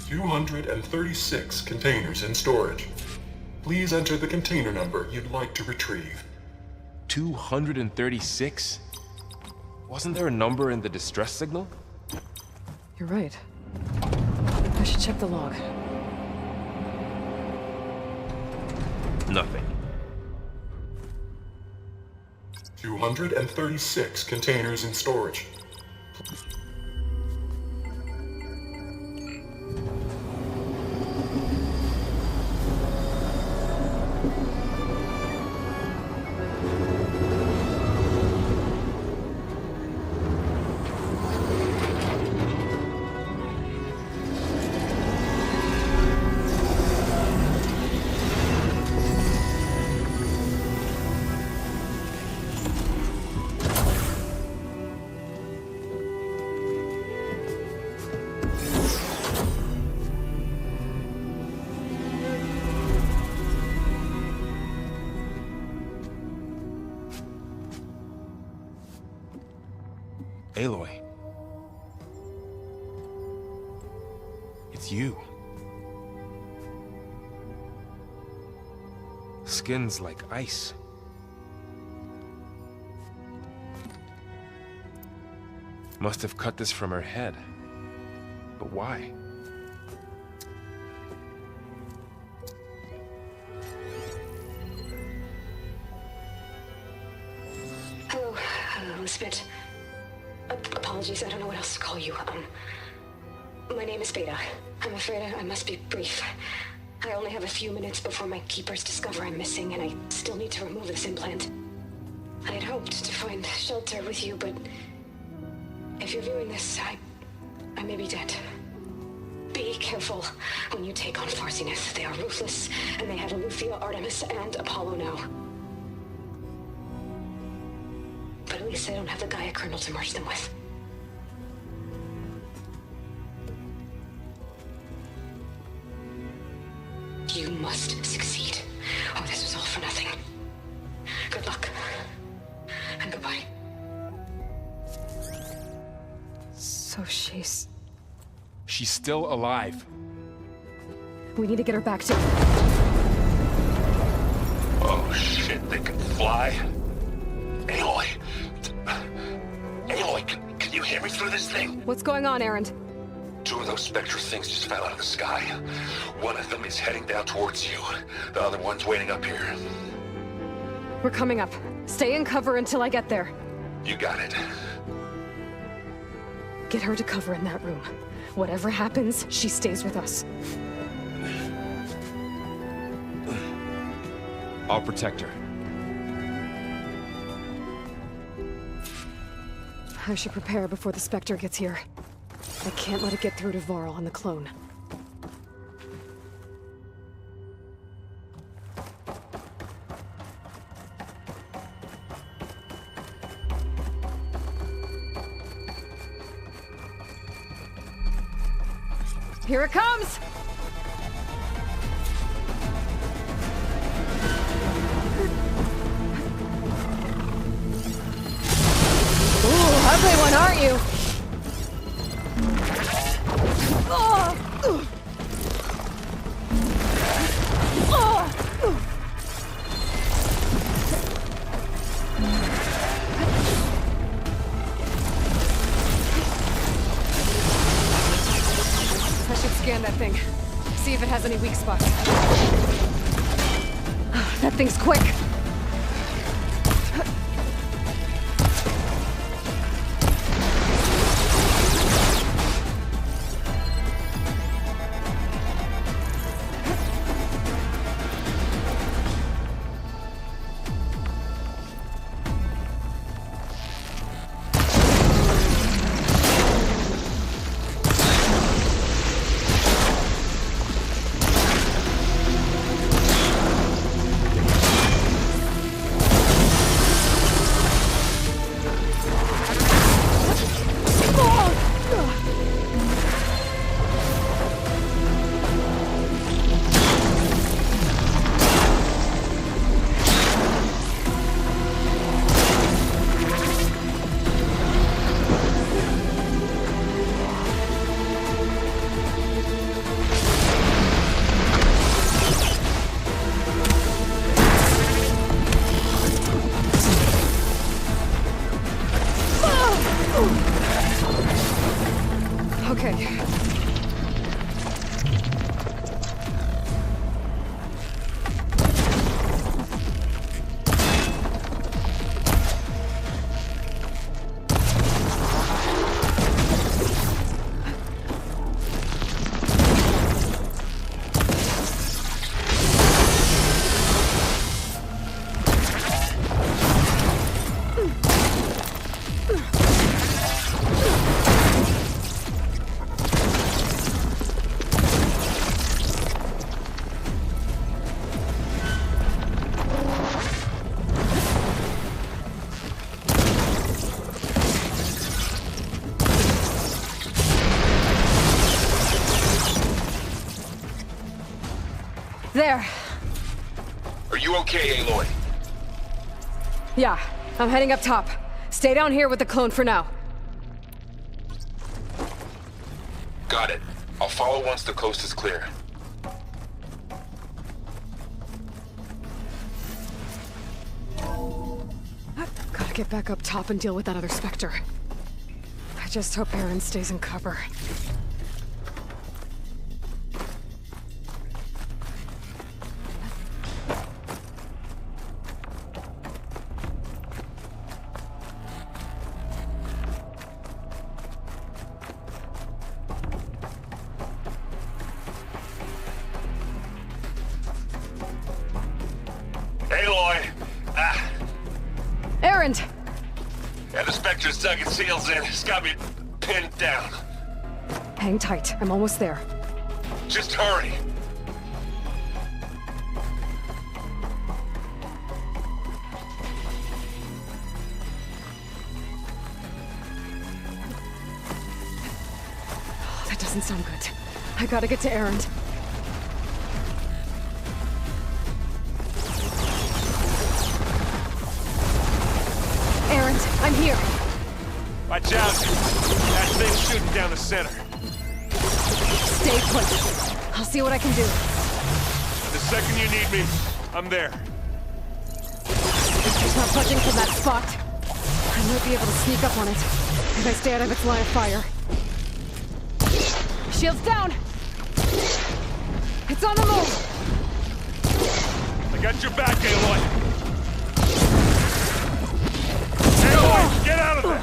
Speaker 13: $236 containers in storage. Please enter the container number you'd like to retrieve.
Speaker 21: 236? Wasn't there a number in the distress signal?
Speaker 2: You're right. I should check the log.
Speaker 21: Nothing.
Speaker 13: 236 containers in storage.
Speaker 21: Aloy. It's you. skin's like ice. Must have cut this from her head. But why?
Speaker 11: Hello, Elizabeth. Apologies, I don't know what else to call you. My name is Beta. I'm afraid I must be brief. I only have a few minutes before my keepers discover I'm missing, and I still need to remove this implant. I had hoped to find shelter with you, but if you're viewing this, I may be dead. Be careful when you take on Farsiness. They are ruthless, and they have Aloy, Artemis, and Apollo now. But at least I don't have the Gaia kernel to merge them with. You must succeed, or this was all for nothing. Good luck, and goodbye.
Speaker 2: So she's
Speaker 21: still alive.
Speaker 2: We need to get her back to...
Speaker 4: Oh shit, they can fly? Aloy! Aloy, can you hear me through this thing?
Speaker 2: What's going on, Erend?
Speaker 4: 2 of those Spectre things just fell out of the sky. One of them is heading down towards you. The other one's waiting up here.
Speaker 2: We're coming up. Stay in cover until I get there.
Speaker 4: You got it.
Speaker 2: Get her to cover in that room. Whatever happens, she stays with us.
Speaker 21: I'll protect her.
Speaker 2: I should prepare before the Spectre gets here. I can't let it get through to Varl and the clone. Here it comes! Ooh, ugly one, aren't you? I should scan that thing. See if it has any weak spots. That thing's quick. Okay. There.
Speaker 4: Are you okay, Aloy?
Speaker 2: Yeah, I'm heading up top. Stay down here with the clone for now.
Speaker 4: Got it. I'll follow once the coast is clear.
Speaker 2: get back up top and deal with that other Spectre. I just hope Aaron stays in cover.
Speaker 20: Aloy!
Speaker 2: Aaron!
Speaker 20: Yeah, the Spectre's dug its heels in. It's got me pinned down.
Speaker 2: Hang tight. I'm almost there.
Speaker 20: Just hurry.
Speaker 2: That doesn't sound good. I gotta get to Aaron. Aaron, I'm here.
Speaker 20: Watch out. That thing's shooting down the center.
Speaker 2: Stay put. I'll see what I can do.
Speaker 20: The second you need me, I'm there.
Speaker 2: It's not budging from that spot. I might be able to sneak up on it if I stay out of its line of fire. Shield's down! It's on the move!
Speaker 20: I got your back, Aloy. Aloy, get out of there!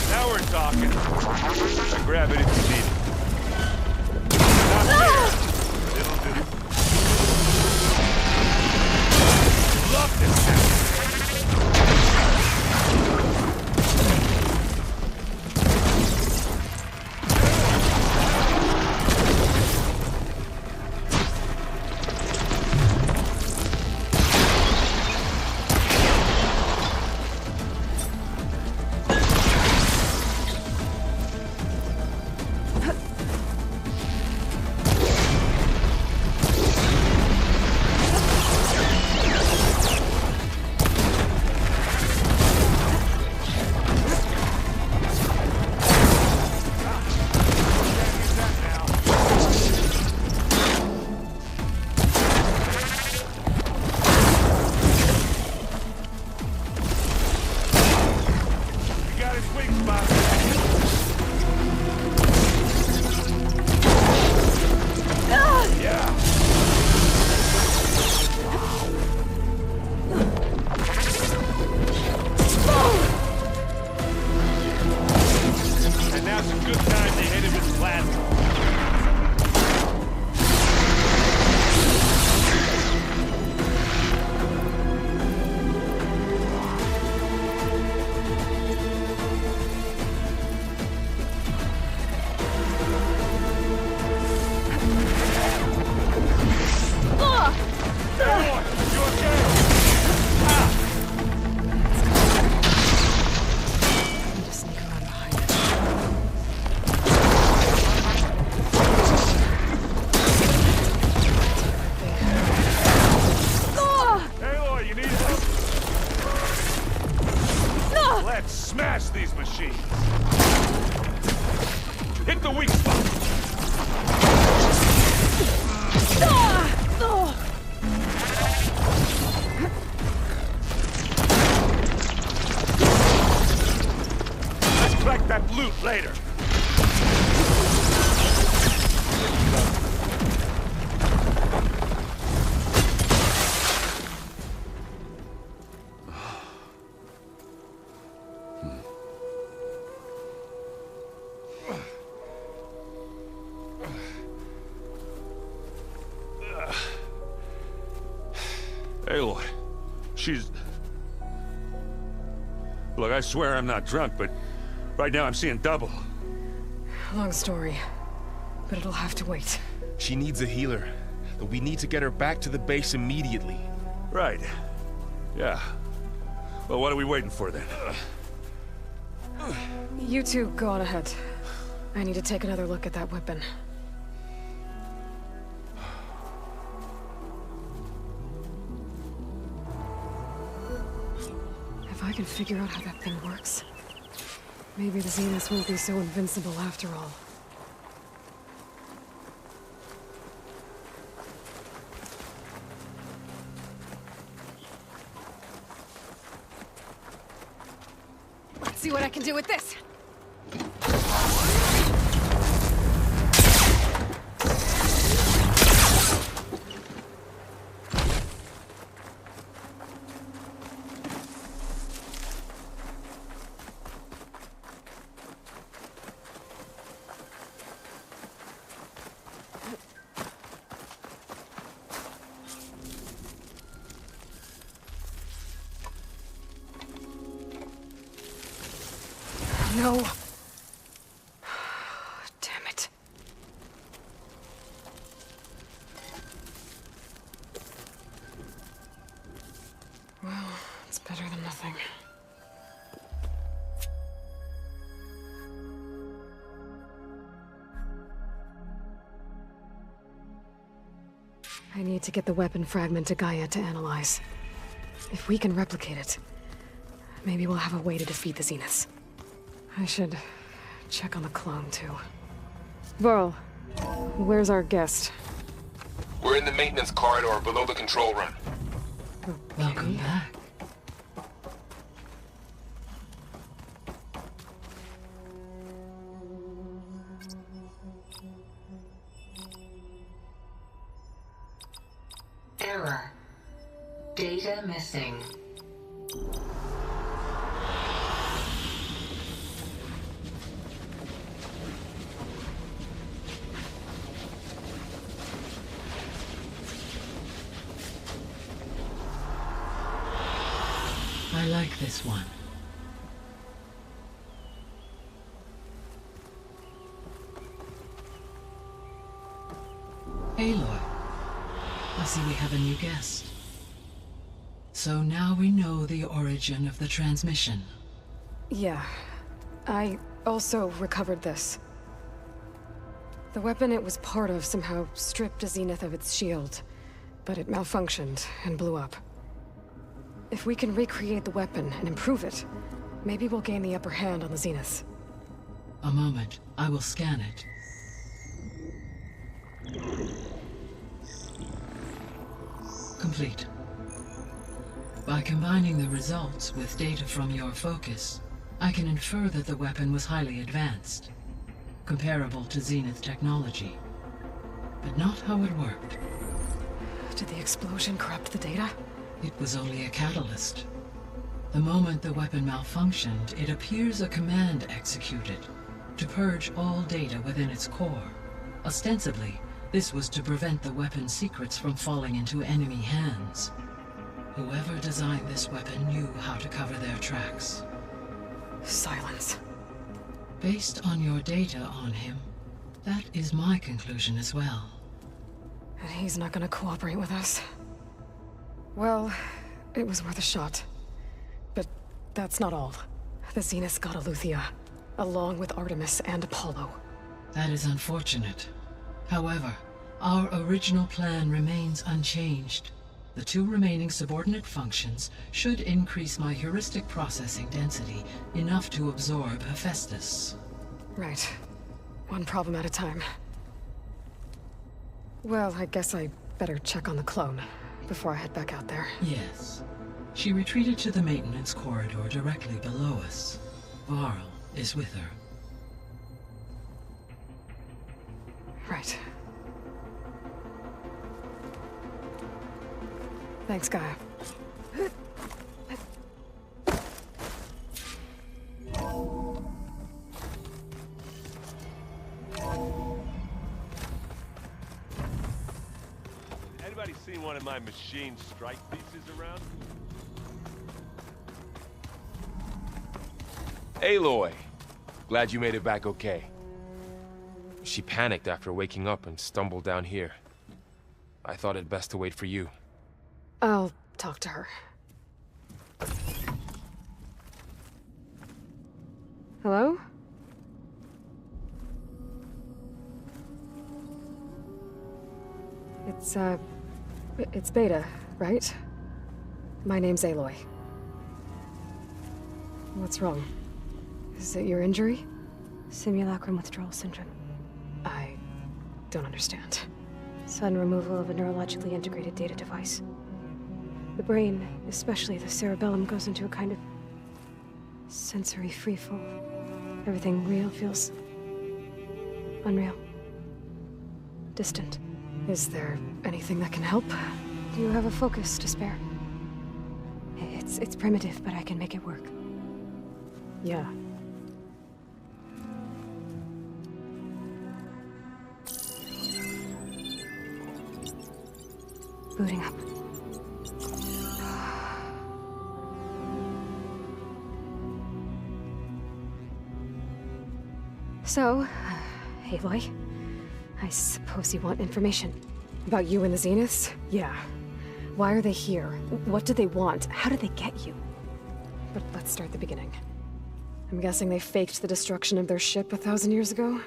Speaker 20: Now we're talking. I grab it if you need it. Not fair, but it'll do. Love this thing. Smash these machines! Hit the weak spot! Let's collect that loot later! Aloy, she's... Look, I swear I'm not drunk, but right now I'm seeing double.
Speaker 2: Long story, but it'll have to wait.
Speaker 21: She needs a healer, but we need to get her back to the base immediately.
Speaker 20: Right. Yeah. Well, what are we waiting for then?
Speaker 2: You two go on ahead. I need to take another look at that weapon. If I can figure out how that thing works, maybe the Zeniths won't be so invincible after all. can do with this. No. Damn it. Well, it's better than nothing. I need to get the weapon fragment to Gaia to analyze. If we can replicate it, maybe we'll have a way to defeat the Zeniths. I should check on the clone, too. Varl, where's our guest?
Speaker 21: We're in the maintenance corridor below the control room.
Speaker 2: Okay.
Speaker 8: Welcome back.
Speaker 14: Error. Data missing.
Speaker 8: I like this one. Aloy, I see we have a new guest. So now we know the origin of the transmission.
Speaker 2: Yeah. I also recovered this. The weapon it was part of somehow stripped a Zenith of its shield, but it malfunctioned and blew up. If we can recreate the weapon and improve it, maybe we'll gain the upper hand on the Zeniths.
Speaker 8: A moment, I will scan it. Complete. By combining the results with data from your focus, I can infer that the weapon was highly advanced, comparable to Zenith technology, but not how it worked.
Speaker 2: Did the explosion corrupt the data?
Speaker 8: It was only a catalyst. The moment the weapon malfunctioned, it appears a command executed to purge all data within its core. Ostensibly, this was to prevent the weapon's secrets from falling into enemy hands. Whoever designed this weapon knew how to cover their tracks.
Speaker 2: Silence.
Speaker 8: Based on your data on him, that is my conclusion as well.
Speaker 2: And he's not gonna cooperate with us. Well, it was worth a shot. But that's not all. The Zeniths got Aletheia, along with Artemis and Apollo.
Speaker 8: That is unfortunate. However, our original plan remains unchanged. The two remaining subordinate functions should increase my heuristic processing density enough to absorb Hephaestus.
Speaker 2: Right. One problem at a time. Well, I guess I better check on the clone before I head back out there.
Speaker 8: Yes. She retreated to the maintenance corridor directly below us. Varl is with her.
Speaker 2: Right. Thanks, Gaia.
Speaker 20: Anybody seen one of my machine strike pieces around?
Speaker 21: Aloy! Glad you made it back okay. She panicked after waking up and stumbled down here. I thought it best to wait for you.
Speaker 2: I'll talk to her. Hello? It's Beta, right? My name's Aloy. What's wrong? Is it your injury?
Speaker 11: Simulacrum withdrawal syndrome.
Speaker 2: I don't understand.
Speaker 11: Sudden removal of a neurologically integrated data device. The brain, especially the cerebellum, goes into a kind of
Speaker 2: Sensory freefall. Everything real feels unreal. Distant. Is there anything that can help? Do you have a focus to spare? It's primitive, but I can make it work. Yeah. Booting up. So, Aloy, I suppose you want information. About you and the Zeniths? Yeah. Why are they here? What do they want? How did they get you? But let's start at the beginning. I'm guessing they faked the destruction of their ship 1,000 years ago?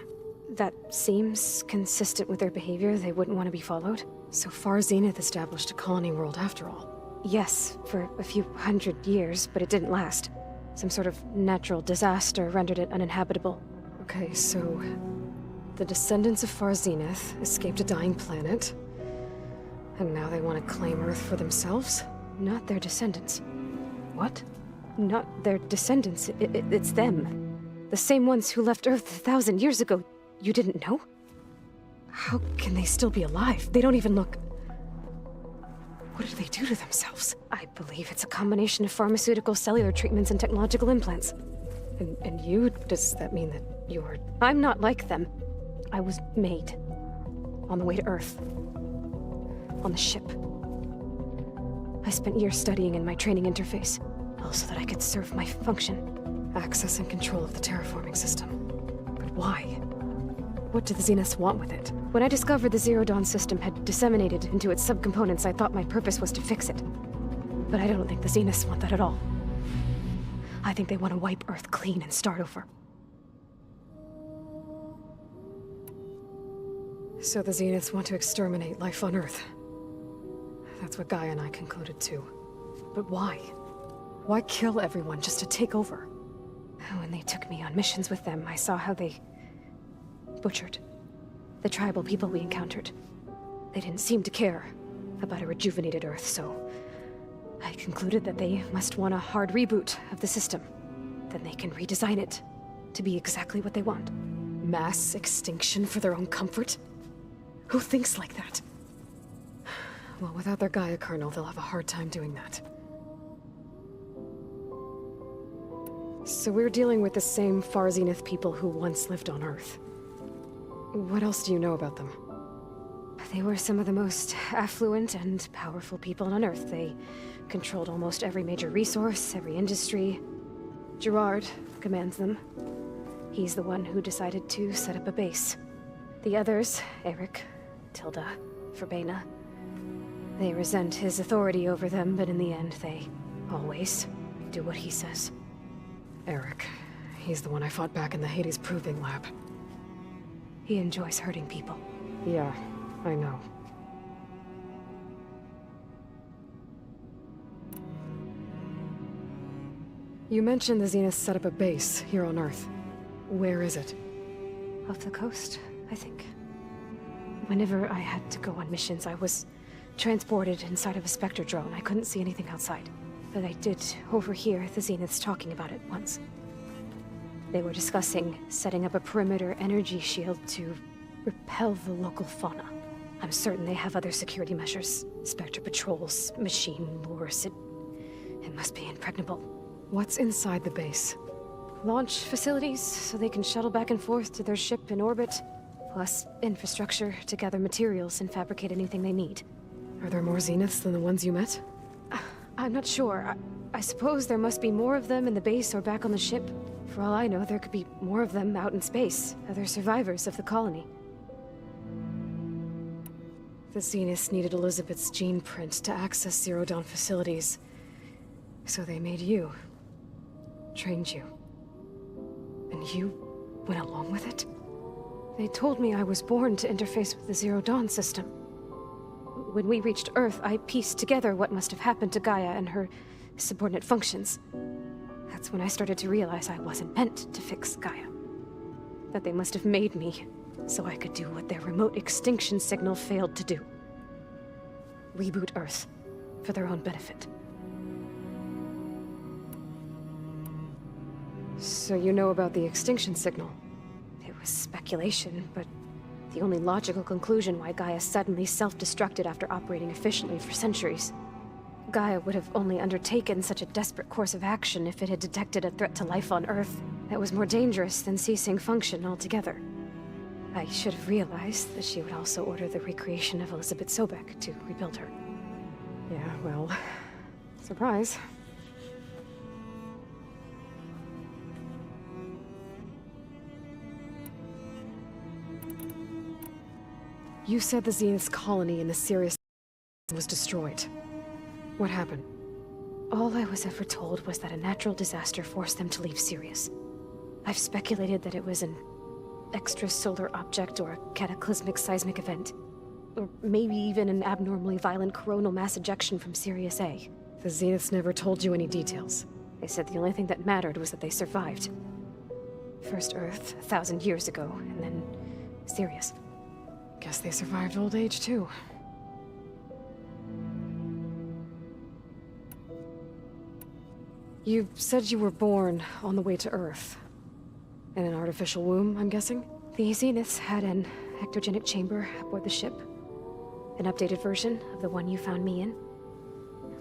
Speaker 2: That seems consistent with their behavior. They wouldn't want to be followed. So far, Zenith established a colony world after all. Yes, for a few hundred years, but it didn't last. Some sort of natural disaster rendered it uninhabitable. Okay, so the descendants of Far Zenith escaped a dying planet, and now they want to claim Earth for themselves? Not their descendants. What? Not their descendants. It's them. The same ones who left Earth 1,000 years ago. You didn't know? How can they still be alive? They don't even look... What do they do to themselves? I believe it's a combination of pharmaceutical, cellular treatments, and technological implants. And you? Does that mean that you're... I'm not like them. I was made. On the way to Earth. On the ship. I spent years studying in my training interface, all so that I could serve my function. Access and control of the terraforming system. But why? What do the Zeniths want with it? When I discovered the Zero Dawn system had disseminated into its subcomponents, I thought my purpose was to fix it. But I don't think the Zeniths want that at all. I think they want to wipe Earth clean and start over. So the Zeniths want to exterminate life on Earth. That's what Gaia and I concluded too. But why? Why kill everyone just to take over? When they took me on missions with them, I saw how they butchered the tribal people we encountered. They didn't seem to care about a rejuvenated Earth, so I concluded that they must want a hard reboot of the system. Then they can redesign it to be exactly what they want. Mass extinction for their own comfort? Who thinks like that? Well, without their Gaia kernel, they'll have a hard time doing that. So we're dealing with the same Far Zenith people who once lived on Earth. What else do you know about them? They were some of the most affluent and powerful people on Earth. They controlled almost every major resource, every industry. Gerard commands them. He's the one who decided to set up a base. The others, Eric, Tilda, Verbena, they resent his authority over them, but in the end, they always do what he says. Eric, he's the one I fought back in the Hades Proving Lab. He enjoys hurting people. Yeah, I know. You mentioned the Zeniths set up a base here on Earth. Where is it? Off the coast, I think. Whenever I had to go on missions, I was transported inside of a Spectre drone. I couldn't see anything outside. But I did overhear the Zeniths talking about it once. They were discussing setting up a perimeter energy shield to repel the local fauna. I'm certain they have other security measures. Spectre patrols, machine lures. It must be impregnable. What's inside the base? Launch facilities, so they can shuttle back and forth to their ship in orbit. Plus infrastructure to gather materials and fabricate anything they need. Are there more Zeniths than the ones you met? I'm not sure. I suppose there must be more of them in the base or back on the ship. For all I know, there could be more of them out in space, other survivors of the colony. The Zeniths needed Elizabeth's gene print to access Zero Dawn facilities. So they made you. Trained you. And you went along with it? They told me I was born to interface with the Zero Dawn system. When we reached Earth, I pieced together what must have happened to Gaia and her subordinate functions. That's when I started to realize I wasn't meant to fix Gaia. That they must have made me so I could do what their remote extinction signal failed to do. Reboot Earth for their own benefit. So you know about the extinction signal? It was speculation, but the only logical conclusion why Gaia suddenly self-destructed after operating efficiently for centuries. Gaia would have only undertaken such a desperate course of action if it had detected a threat to life on Earth that was more dangerous than ceasing function altogether. I should have realized that she would also order the recreation of Elizabeth Sobek to rebuild her. Yeah, well, surprise. You said the Zenith's colony in the Sirius was destroyed. What happened? All I was ever told was that a natural disaster forced them to leave Sirius. I've speculated that it was an extrasolar object or a cataclysmic seismic event. Or maybe even an abnormally violent coronal mass ejection from Sirius A. The Zeniths never told you any details. They said the only thing that mattered was that they survived. First Earth, 1,000 years ago, and then Sirius. Guess they survived old age, too. You said you were born on the way to Earth. In an artificial womb, I'm guessing? The Zeniths had an ectogenic chamber aboard the ship. An updated version of the one you found me in.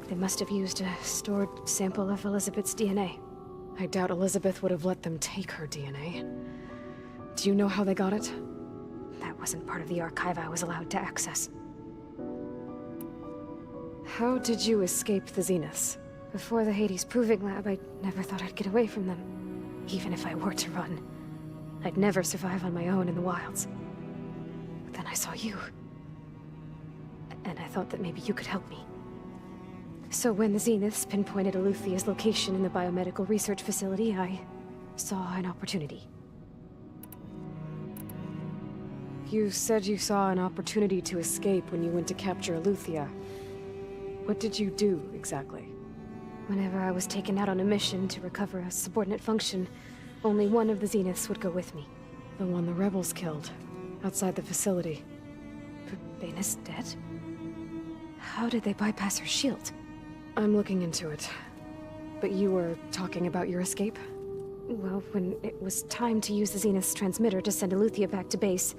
Speaker 2: They must have used a stored sample of Elizabeth's DNA. I doubt Elizabeth would have let them take her DNA. Do you know how they got it? That wasn't part of the archive I was allowed to access. How did you escape the Zeniths? Before the Hades Proving Lab, I never thought I'd get away from them. Even if I were to run, I'd never survive on my own in the wilds. But then I saw you. And I thought that maybe you could help me. So when the Zeniths pinpointed Eluthia's location in the biomedical research facility, I saw an opportunity. You said you saw an opportunity to escape when you went to capture Eluthia. What did you do, exactly? Whenever I was taken out on a mission to recover a subordinate function, only one of the Zeniths would go with me. The one the rebels killed, outside the facility. Bane's dead? How did they bypass her shield? I'm looking into it. But you were talking about your escape? Well, when it was time to use the Zenith's transmitter to send Eluthia back to base,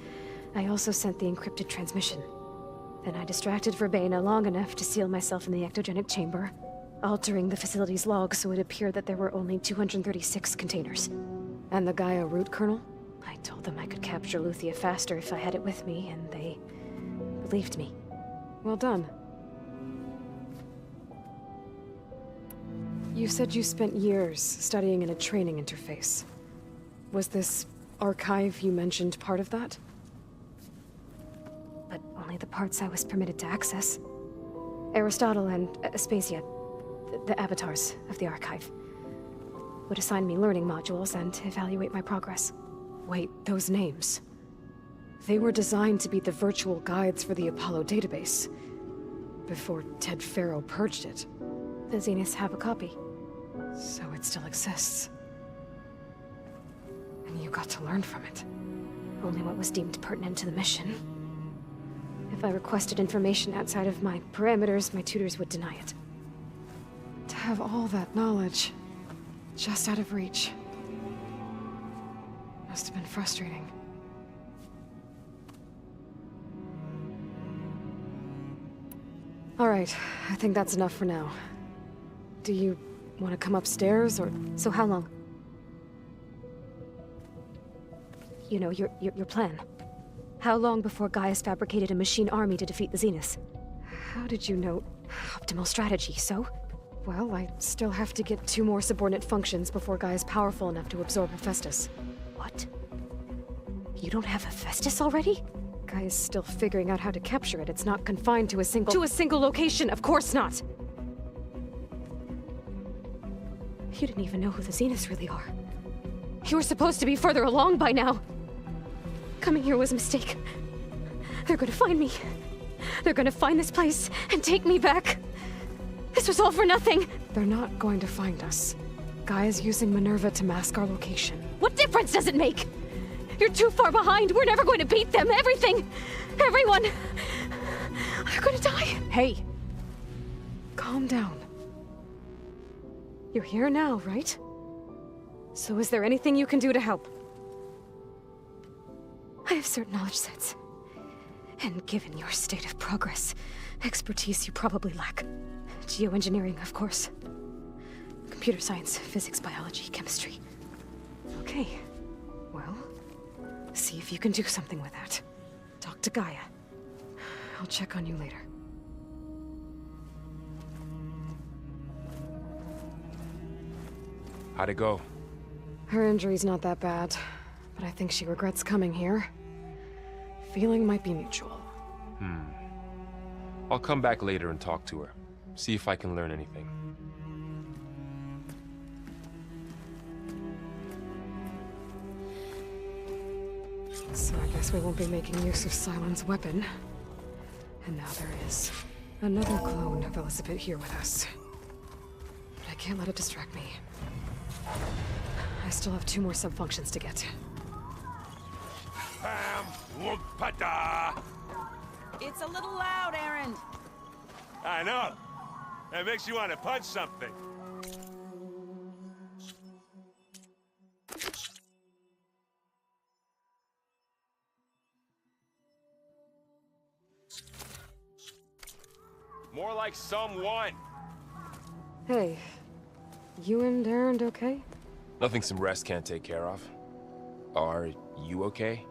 Speaker 2: I also sent the encrypted transmission. Then I distracted Verbena long enough to seal myself in the ectogenic chamber, altering the facility's log so it appeared that there were only 236 containers. And the Gaia root kernel? I told them I could capture Eluthia faster if I had it with me, and they believed me. Well done. You said you spent years studying in a training interface. Was this archive you mentioned part of that? But only the parts I was permitted to access. Aristotle and Aspasia, the avatars of the archive, would assign me learning modules and evaluate my progress. Wait, those names. They were designed to be the virtual guides for the Apollo database, before Ted Faro purged it. The Zeniths have a copy. So it still exists. And you got to learn from it. Only what was deemed pertinent to the mission. If I requested information outside of my parameters, my tutors would deny it. To have all that knowledge, just out of reach, must have been frustrating. All right, I think that's enough for now. Do you want to come upstairs, or... So how long? You know, your plan. How long before Gaia's fabricated a machine army to defeat the Zeniths? How did you know? Optimal strategy, so? Well, I still have to get 2 more subordinate functions before Gaia's powerful enough to absorb Hephaestus. What? You don't have Hephaestus already? Gaia's still figuring out how to capture it. It's not confined to a single... To a single location, of course not! You didn't even know who the Zeniths really are. You were supposed to be further along by now. Coming here was a mistake. They're gonna find me. They're gonna find this place and take me back. This was all for nothing. They're not going to find us. Gaia's using Minerva to mask our location. What difference does it make? You're too far behind. We're never going to beat them. Everything, everyone, they're gonna die. Hey, calm down. You're here now, right? So is there anything you can do to help? I have certain knowledge sets. And given your state of progress, expertise you probably lack. Geoengineering, of course. Computer science, physics, biology, chemistry. Okay. Well, see if you can do something with that. Talk to Gaia. I'll check on you later.
Speaker 21: How'd it go?
Speaker 2: Her injury's not that bad, but I think she regrets coming here. Feeling might be mutual.
Speaker 21: I'll come back later and talk to her. See if I can learn anything.
Speaker 2: So I guess we won't be making use of Cylon's weapon. And now there is another clone of Elizabeth here with us. But I can't let it distract me. I still have 2 more subfunctions to get.
Speaker 20: Bam! Whoop-pada!
Speaker 5: It's a little loud, Aaron.
Speaker 20: I know. That makes you want to punch something.
Speaker 21: More like someone.
Speaker 2: Hey, you and Aaron okay?
Speaker 21: Nothing some rest can't take care of. Are you okay?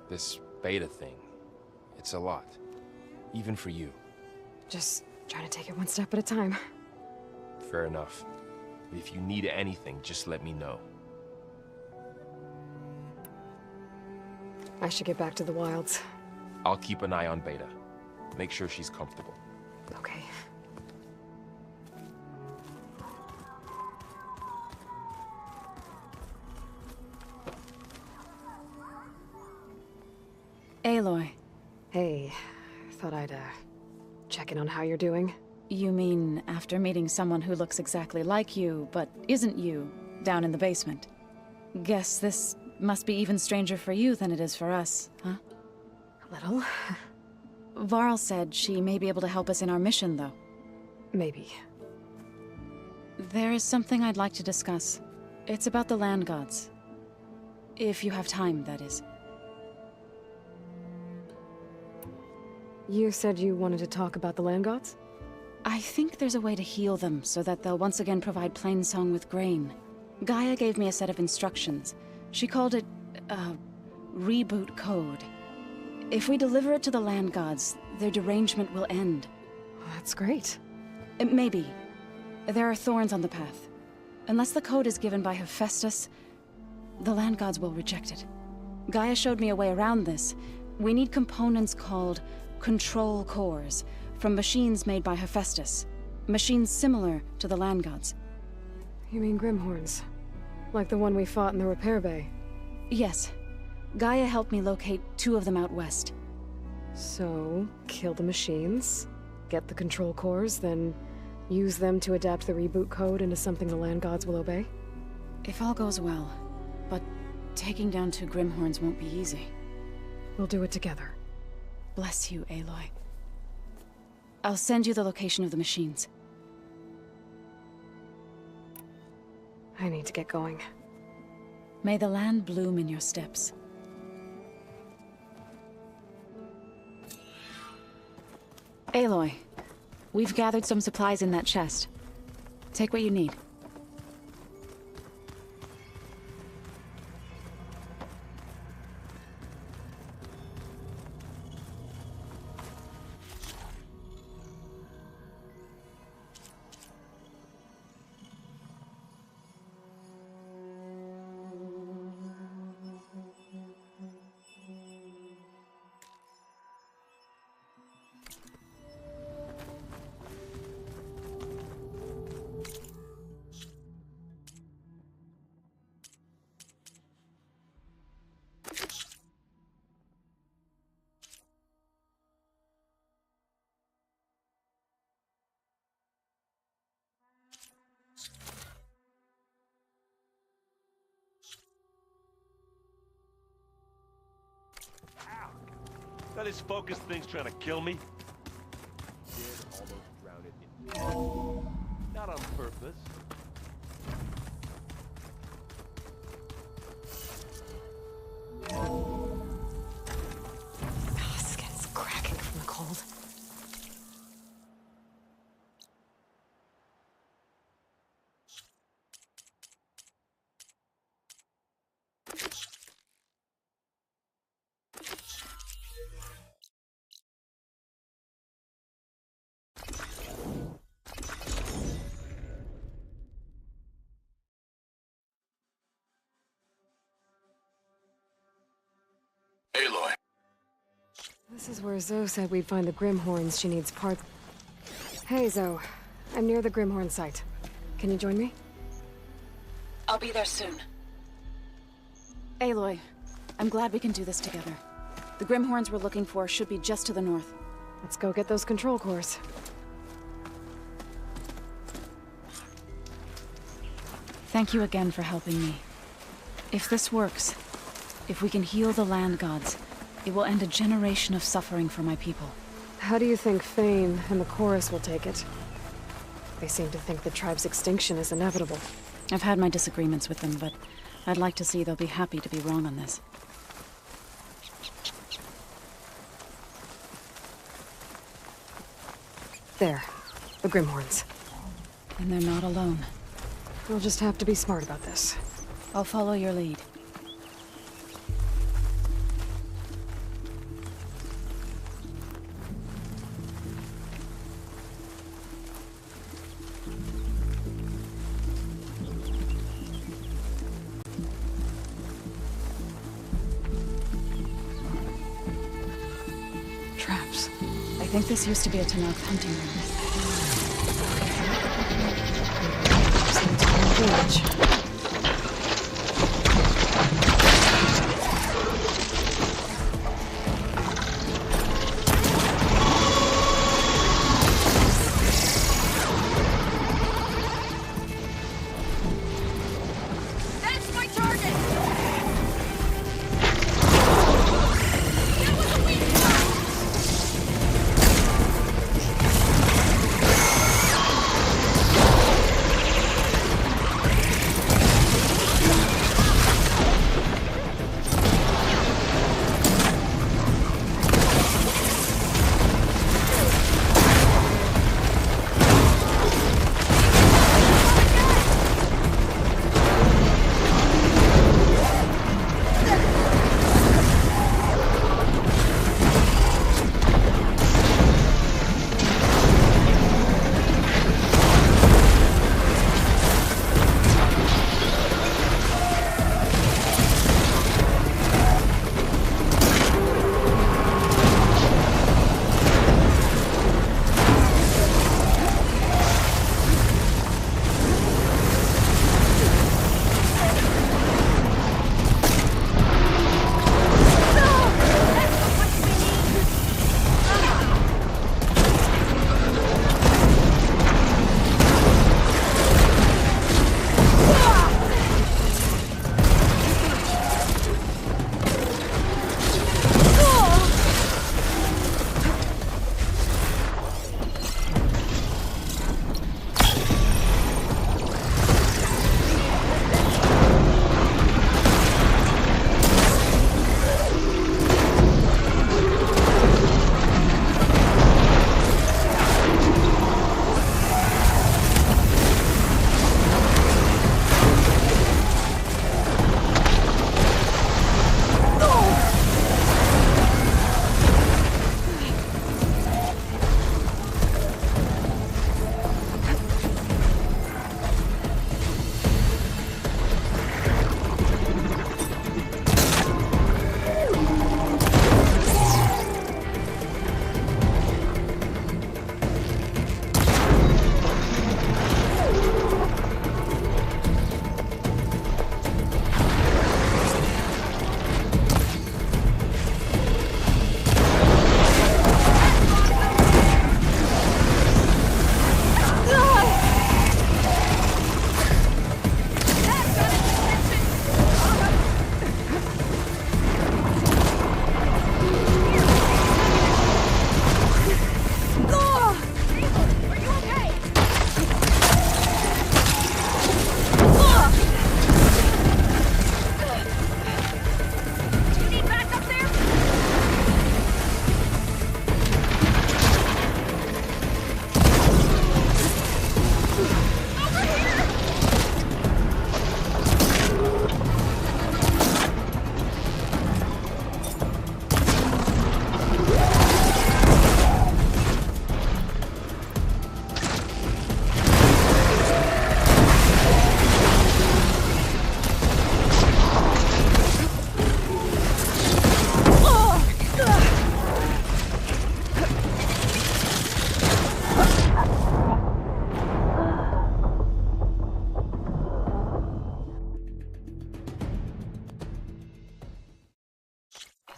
Speaker 21: This beta thing, it's a lot. Even for you.
Speaker 2: Just trying to take it one step at a time.
Speaker 21: Fair enough. If you need anything, just let me know.
Speaker 2: I should get back to the wilds.
Speaker 21: I'll keep an eye on Beta. Make sure she's comfortable.
Speaker 2: Okay.
Speaker 22: Aloy.
Speaker 2: Hey, thought I'd, check in on how you're doing.
Speaker 22: You mean after meeting someone who looks exactly like you, but isn't you, down in the basement? Guess this must be even stranger for you than it is for us, huh?
Speaker 2: A little.
Speaker 22: Varl said she may be able to help us in our mission, though.
Speaker 2: Maybe.
Speaker 22: There is something I'd like to discuss. It's about the land gods. If you have time, that is.
Speaker 2: You said you wanted to talk about the land gods?
Speaker 22: I think there's a way to heal them so that they'll once again provide Plainsong with grain. Gaia gave me a set of instructions. She called it, reboot code. If we deliver it to the land gods, their derangement will end.
Speaker 2: That's great.
Speaker 22: Maybe. There are thorns on the path. Unless the code is given by Hephaestus, the land gods will reject it. Gaia showed me a way around this. We need components called control cores, from machines made by Hephaestus. Machines similar to the land gods.
Speaker 2: You mean Grimhorns? Like the one we fought in the repair bay?
Speaker 22: Yes. Gaia helped me locate 2 of them out west.
Speaker 2: So, kill the machines, get the control cores, then use them to adapt the reboot code into something the land gods will obey?
Speaker 22: If all goes well. But taking down 2 Grimhorns won't be easy.
Speaker 2: We'll do it together.
Speaker 22: Bless you, Aloy. I'll send you the location of the machines.
Speaker 2: I need to get going.
Speaker 22: May the land bloom in your steps. Aloy, we've gathered some supplies in that chest. Take what you need.
Speaker 20: That this focus thing's trying to kill me? Not on purpose.
Speaker 4: Aloy.
Speaker 2: This is where Zoe said we'd find the Grimhorns she needs parts. Hey, Zoe. I'm near the Grimhorn site. Can you join me?
Speaker 15: I'll be there soon.
Speaker 22: Aloy, I'm glad we can do this together. The Grimhorns we're looking for should be just to the north.
Speaker 2: Let's go get those control cores.
Speaker 22: Thank you again for helping me. If this works, if we can heal the land gods, it will end a generation of suffering for my people.
Speaker 2: How do you think Fane and the Chorus will take it? They seem to think the tribe's extinction is inevitable.
Speaker 22: I've had my disagreements with them, but I'd like to see they'll be happy to be wrong on this.
Speaker 2: There. The Grimhorns.
Speaker 22: And they're not alone.
Speaker 2: We'll just have to be smart about this.
Speaker 22: I'll follow your lead. Traps. I think this used to be a Tanakh hunting range.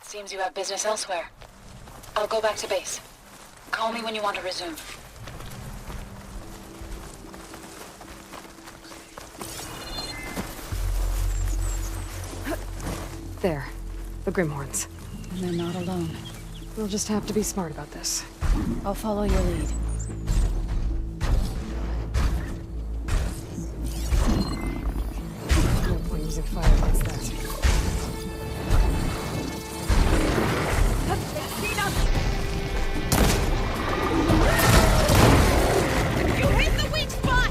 Speaker 15: Seems you have business elsewhere. I'll go back to base. Call me when you want to resume.
Speaker 2: There. The Grimhorns.
Speaker 22: And they're not alone.
Speaker 2: We'll just have to be smart about this.
Speaker 22: I'll follow your lead.
Speaker 2: No point using fire against that.
Speaker 5: You hit the weak spot!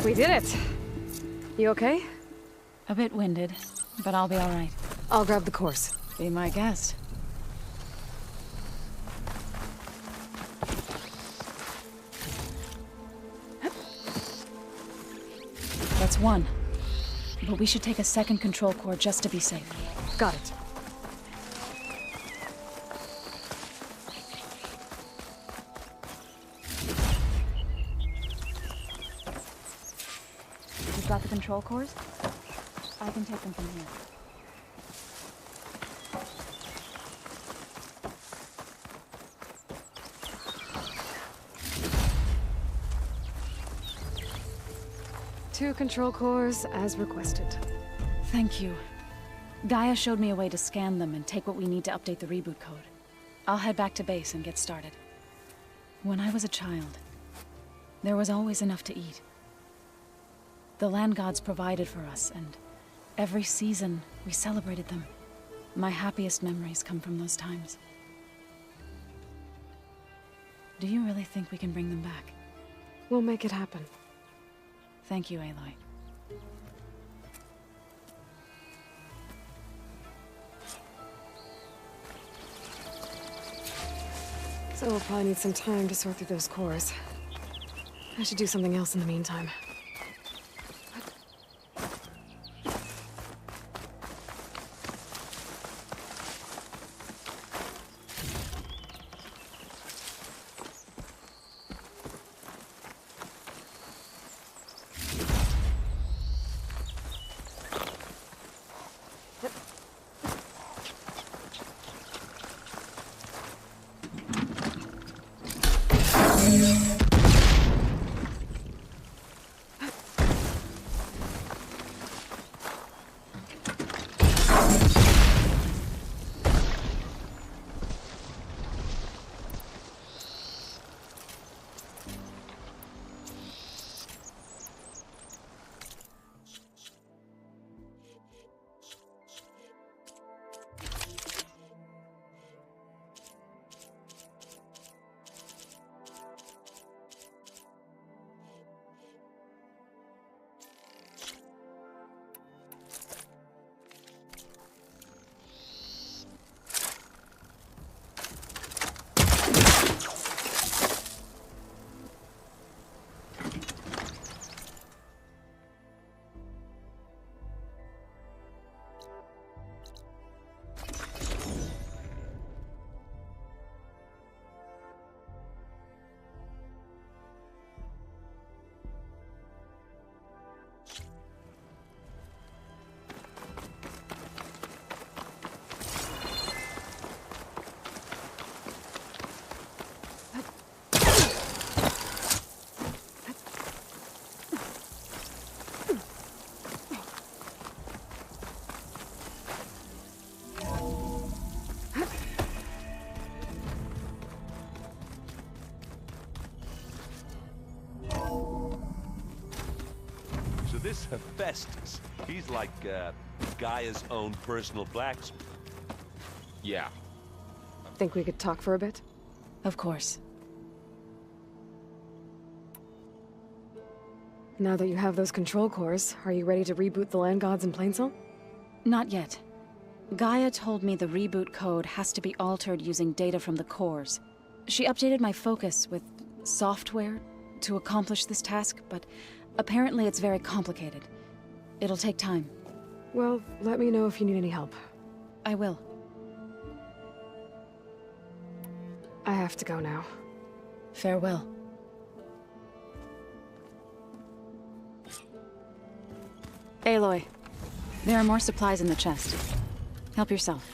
Speaker 2: We did it. You okay?
Speaker 22: A bit winded, but I'll be all right.
Speaker 2: I'll grab the course.
Speaker 22: Be my guest. That's one. But we should take a second control core just to be safe.
Speaker 2: Got it.
Speaker 22: got the control cores? I can take them from here.
Speaker 2: Two control cores, as requested.
Speaker 22: Thank you. Gaia showed me a way to scan them and take what we need to update the reboot code. I'll head back to base and get started. When I was a child, there was always enough to eat. The land gods provided for us, and every season we celebrated them. My happiest memories come from those times. Do you really think we can bring them back?
Speaker 2: We'll make it happen.
Speaker 22: Thank you, Aloy.
Speaker 2: So we'll probably need some time to sort through those cores. I should do something else in the meantime.
Speaker 16: This Hephaestus, he's like, Gaia's own personal blacksmith.
Speaker 21: Yeah.
Speaker 2: Think we could talk for a bit?
Speaker 22: Of course.
Speaker 2: Now that you have those control cores, are you ready to reboot the land gods in Plainsong?
Speaker 22: Not yet. Gaia told me the reboot code has to be altered using data from the cores. She updated my focus with software to accomplish this task, but apparently it's very complicated. It'll take time.
Speaker 2: Well, let me know if you need any help.
Speaker 22: I will.
Speaker 2: I have to go now.
Speaker 22: Farewell. Aloy, there are more supplies in the chest. Help yourself.